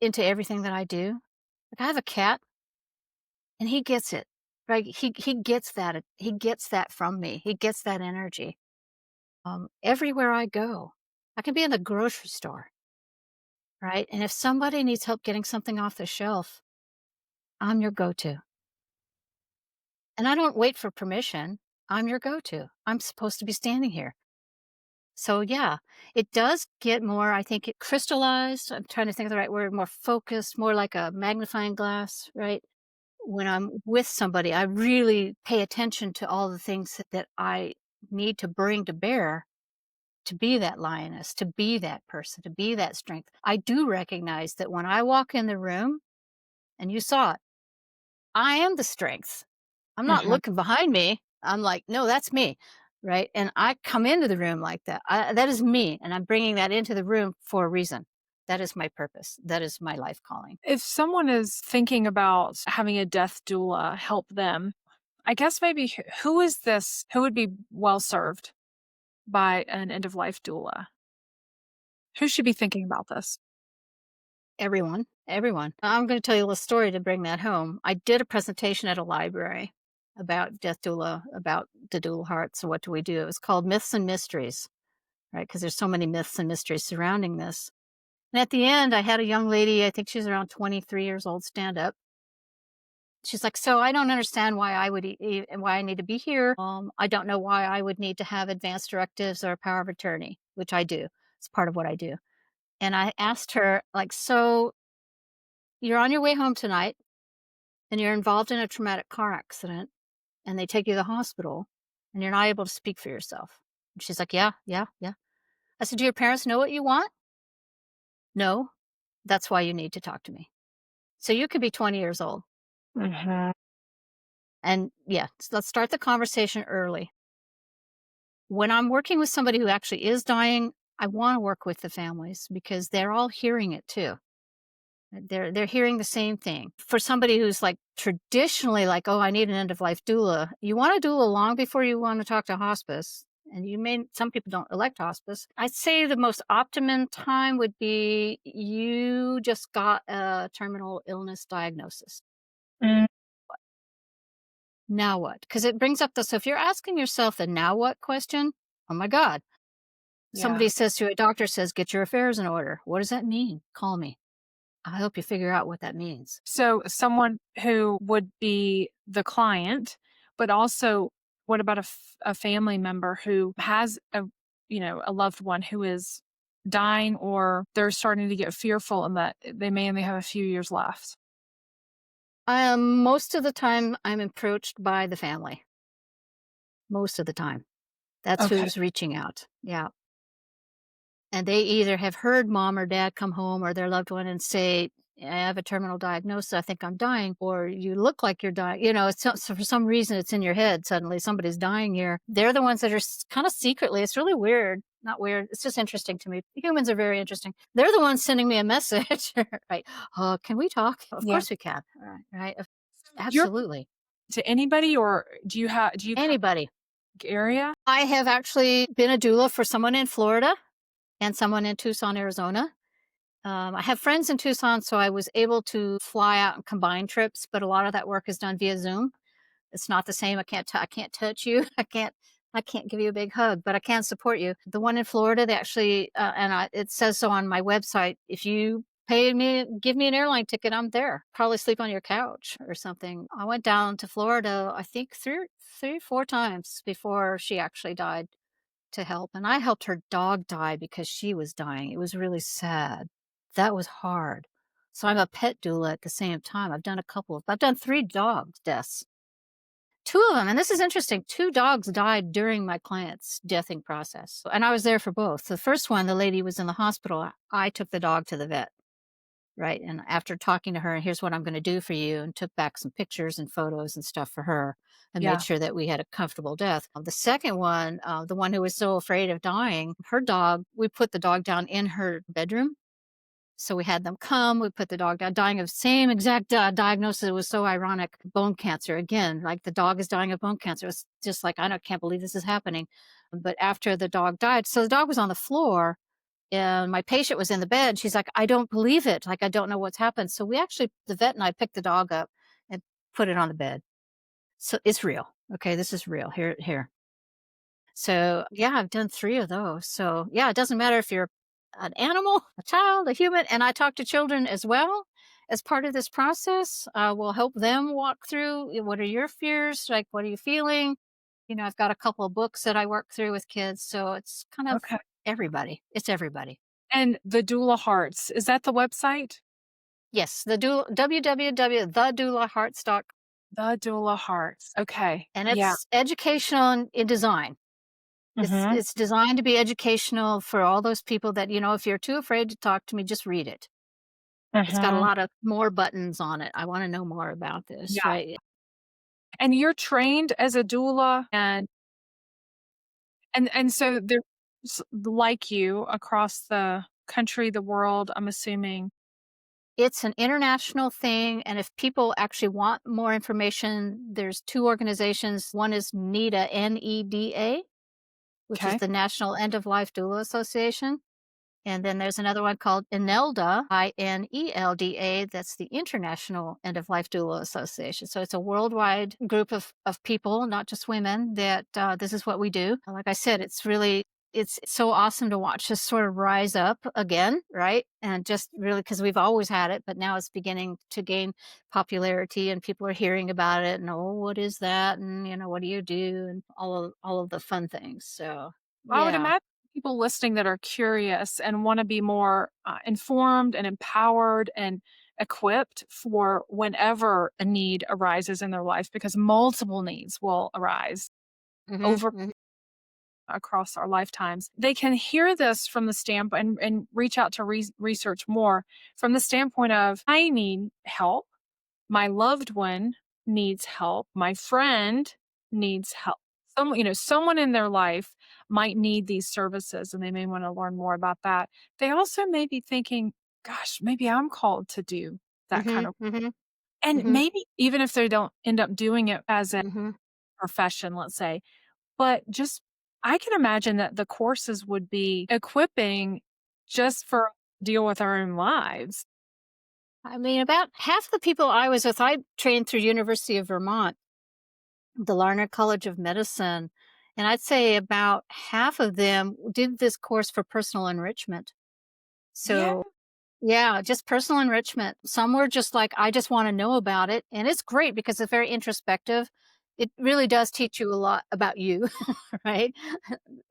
into everything that I do. Like, I have a cat and he gets it. Right? He gets that. He gets that from me. He gets that energy. Everywhere I go. I can be in the grocery store, right? And if somebody needs help getting something off the shelf, I'm your go-to. And I don't wait for permission. I'm your go-to. I'm supposed to be standing here. So yeah, it does get more, I think, it crystallized. I'm trying to think of the right word, more focused, more like a magnifying glass, right? When I'm with somebody, I really pay attention to all the things that I need to bring to bear to be that lioness, to be that person, to be that strength. I do recognize that when I walk in the room, and you saw it, I am the strength. I'm not Mhm. looking behind me. I'm like, "No, that's me." Right? And I come into the room like that. That is me, and I'm bringing that into the room for a reason. That is my purpose. That is my life calling. If someone is thinking about having a death doula help them, I guess maybe who is this? Who would be well served by an end of life doula? Who should be thinking about this? Everyone, everyone. I'm gonna tell you a little story to bring that home. I did a presentation at a library about death doula, about the doula heart. So what do we do? It was called Myths and Mysteries, right? Because there's so many myths and mysteries surrounding this. And at the end, I had a young lady, I think she's around 23 years old, stand up. She's like, "So I don't understand why I would why I need to be here. I don't know why I would need to have advanced directives or a power of attorney, which I do. It's part of what I do." And I asked her, like, "So you're on your way home tonight and you're involved in a traumatic car accident and they take you to the hospital and you're not able to speak for yourself." And she's like, "Yeah, yeah, yeah." I said, "Do your parents know what you want?" "No. That's why you need to talk to me." So you could be 20 years old. Mhm. And yeah, let's start the conversation early. When I'm working with somebody who actually is dying, I want to work with the families because they're all hearing it too. They're hearing the same thing. For somebody who's like traditionally like, "Oh, I need an end of life doula," you want a doula long before you want to talk to hospice. And some people don't elect hospice. I'd say the most optimum time would be you just got a terminal illness diagnosis. Mm, Now what? Because it brings up so if you're asking yourself the now what question, oh my God, yeah. somebody says to a doctor says, "Get your affairs in order." What does that mean? Call me. I'll help you figure out what that means. So someone who would be the client, but also what about a family member who has a loved one who is dying or they're starting to get fearful and that they may only have a few years left? Most of the time, I'm approached by the family. Most of the time, that's Okay. who's reaching out. Yeah, and they either have heard mom or dad come home or their loved one and say, "I have a terminal diagnosis. I think I'm dying," or "You look like you're dying." So for some reason, it's in your head. Suddenly, somebody's dying here. They're the ones that are kind of secretly. It's really weird. Not weird. It's just interesting to me. Humans are very interesting. They're the ones sending me a message, right? "Oh, can we talk?" Of Yeah. course we can. Right. You're Absolutely. to anybody or do you cover Anybody. the area? I have actually been a doula for someone in Florida and someone in Tucson, Arizona. I have friends in Tucson, so I was able to fly out and combine trips, but a lot of that work is done via Zoom. It's not the same. I can't touch you. I can't give you a big hug, but I can support you. The one in Florida, they actually, it says so on my website. If you give me an airline ticket, I'm there. Probably sleep on your couch or something. I went down to Florida, I think three, 4 times before she actually died to help. And I helped her dog die because she was dying. It was really sad. That was hard. So I'm a pet doula at the same time. I've done 3 dog deaths. 2 of them, and this is interesting, 2 dogs died during my client's deathing process, and I was there for both. The first one, the lady was in the hospital. I took the dog to the vet, right? And after talking to her, "Here's what I'm gonna do for you," and took back some pictures and photos and stuff for her and made Yeah. sure that we had a comfortable death. The second one, the one who was so afraid of dying, her dog, we put the dog down in her bedroom. So we had them come, we put the dog down, dying of same exact diagnosis. It was so ironic. Bone cancer again, like the dog is dying of bone cancer. It's just like, can't believe this is happening. But after the dog died, so the dog was on the floor and my patient was in the bed. She's like, "I don't believe it. Like, I don't know what's happened." So the vet and I picked the dog up and put it on the bed. So it's real. Okay. This is real. Here. So, yeah, I've done 3 of those. So, yeah, it doesn't matter if you're an animal, a child, a human, and I talk to children as well as part of this process. We'll help them walk through, what are your fears? Like, what are you feeling? I've got a couple of books that I work through with kids, so it's kind of Okay. everybody. It's everybody. And the Doula Hearts, is that the website? Yes, the doula www.thedoulahearts.com, The Doula Hearts. Okay. and Yeah. it's educational in design. Mhm. It's designed to be educational for all those people that, if you're too afraid to talk to me, just read it. It's got a Uh-huh. lot of more buttons on it. I wanna know more about this, Yeah. right? And you're trained as a doula and so there's like you across the country, the world, I'm assuming. It's an international thing, and if people actually want more information, there's 2 organizations. One is NEDA, NEDA, which is Okay. the National End of Life Doula Association. And then there's another one called INELDA, INELDA, that's the International End of Life Doula Association. So it's a worldwide group of people, not just women, that this is what we do. Like I said, it's so awesome to watch this sort of rise up again, right? And just really because we've always had it, but now it's beginning to gain popularity and people are hearing about it and oh, what is that? And what do you do? And all of the fun things. So I would yeah. imagine people listening that are curious and wanna be more, informed and empowered and equipped for whenever a need arises in their life because multiple needs will arise Hmm. over across our lifetimes. They can hear this from the standpoint and reach out to research more from the standpoint of, "I need help. My loved one needs help. My friend needs help." Someone in their life might need these services and they may want to learn more about that. They also may be thinking, gosh, maybe I'm called to do that kind Mhm, of, mhm, and mhm, maybe even if they don't end up doing it as a mhm. profession, let's say, but just I can imagine that the courses would be equipping just for deal with our own lives. I mean, about half the people I was with, I trained through University of Vermont, the Larner College of Medicine, and I'd say about half of them did this course for personal enrichment. Yeah. So yeah, just personal enrichment. Some were just like, I just want to know about it. And it's great because it's very introspective. It really does teach you a lot about you, right?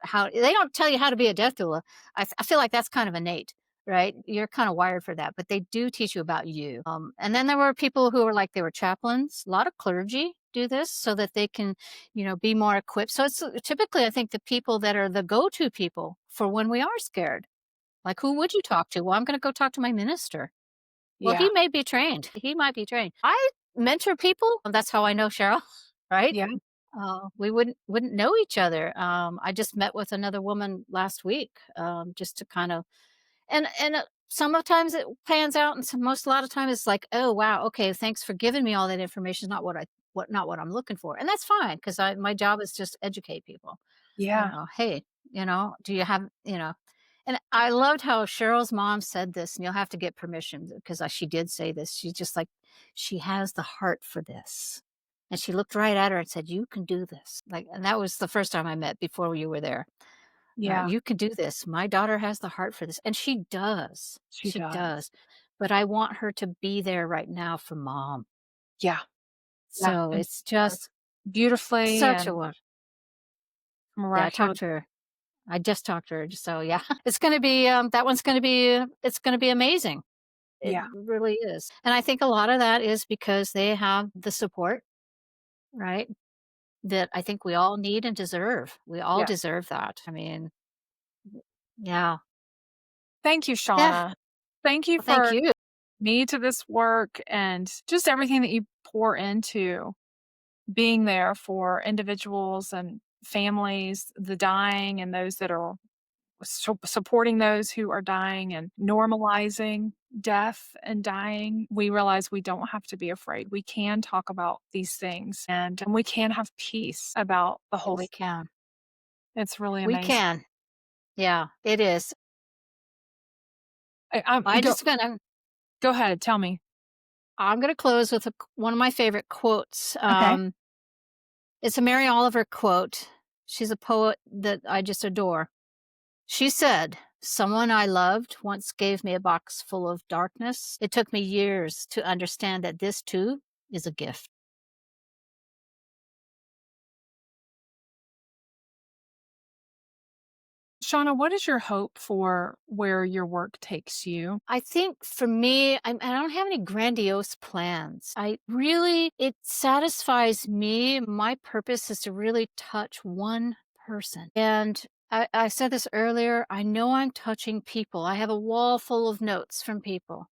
How they don't tell you how to be a death doula. I feel like that's kind of innate, right? You're kind of wired for that, but they do teach you about you. And then there were people who were like they were chaplains. A lot of clergy do this so that they can, be more equipped. So it's typically, I think, the people that are the go-to people for when we are scared like, who would you talk to? Well, I'm gonna go talk to my minister. Well, he Yeah. may be trained. He might be trained. I mentor people. That's how I know Cheryl, right? Yeah. We wouldn't know each other. I just met with another woman last week, just to kind of sometimes it pans out, and most a lot of times it's like, oh wow, okay, thanks for giving me all that information. Not what I'm looking for, and that's fine because I my job is just educate people. Yeah. Hey, do you have and I loved how Cheryl's mom said this, and you'll have to get permission because she did say this. She's just like, she has the heart for this. And she looked right at her and said, "You can do this." Like, and that was the first time I met before you were there. Yeah. You can do this. My daughter has the heart for this. And she does. She She does. does. But I want her to be there right now for mom. Yeah. Yeah. So And she it's does just beautifully such a and one. Yeah, I miraculous. talked to her. I just talked to her. So yeah, it's going to be, that one's going to be, it's going to be amazing. It Yeah. really is. And I think a lot of that is because they have the support, right? That I think we all need and deserve. We all Yes. deserve that. I mean, yeah. Thank you, Yeah. Shawna. Thank you Well, thank for you. me to this work and just everything that you pour into being there for individuals and families, the dying and those that are supporting those who are dying and normalizing death and dying. We realize we don't have to be afraid. We can talk about these things and we can have peace about the whole We can. It's really We amazing. can. Yeah, it is. I Go just gonna go ahead, tell me. I'm gonna close with one of my favorite quotes. Okay. It's a Mary Oliver quote. She's a poet that I just adore. She said, "Someone I loved once gave me a box full of darkness. It took me years to understand that this too is a gift." Shauna, what is your hope for where your work takes you? I think for me, I don't have any grandiose plans. It satisfies me. My purpose is to really touch one person. And I said this earlier, I know I'm touching people. I have a wall full of notes from people,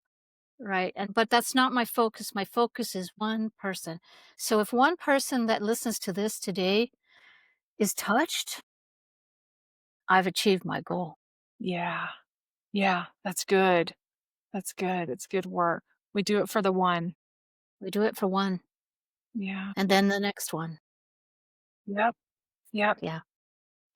right? And but that's not my focus. My focus is one person. So if one person that listens to this today is touched, I've achieved my goal. Yeah. Yeah. That's good. That's good. It's good work. We do it for the one. We do it for one Yeah. and then the next one. Yep. Yep. Yeah.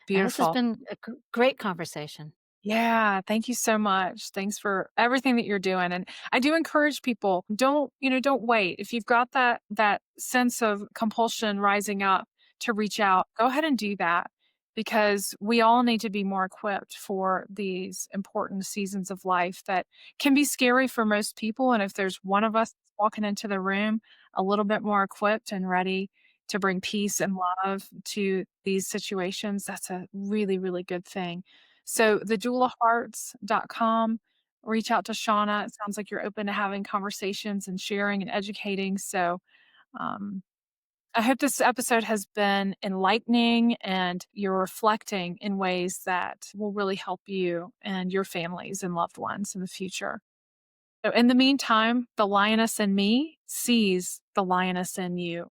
And this has Beautiful. been a great conversation. Yeah, thank you so much. Thanks for everything that you're doing. And I do encourage people, don't wait. If you've got that sense of compulsion rising up to reach out, go ahead and do that because we all need to be more equipped for these important seasons of life that can be scary for most people. And if there's one of us walking into the room a little bit more equipped and ready to bring peace and love to these situations, that's a really, really good thing. So thedoulahearts.com, reach out to Shawna. It sounds like you're open to having conversations and sharing and educating. So um, I hope this episode has been enlightening and you're reflecting in ways that will really help you and your families and loved ones in the future. So in the meantime, the lioness in me sees the lioness in you.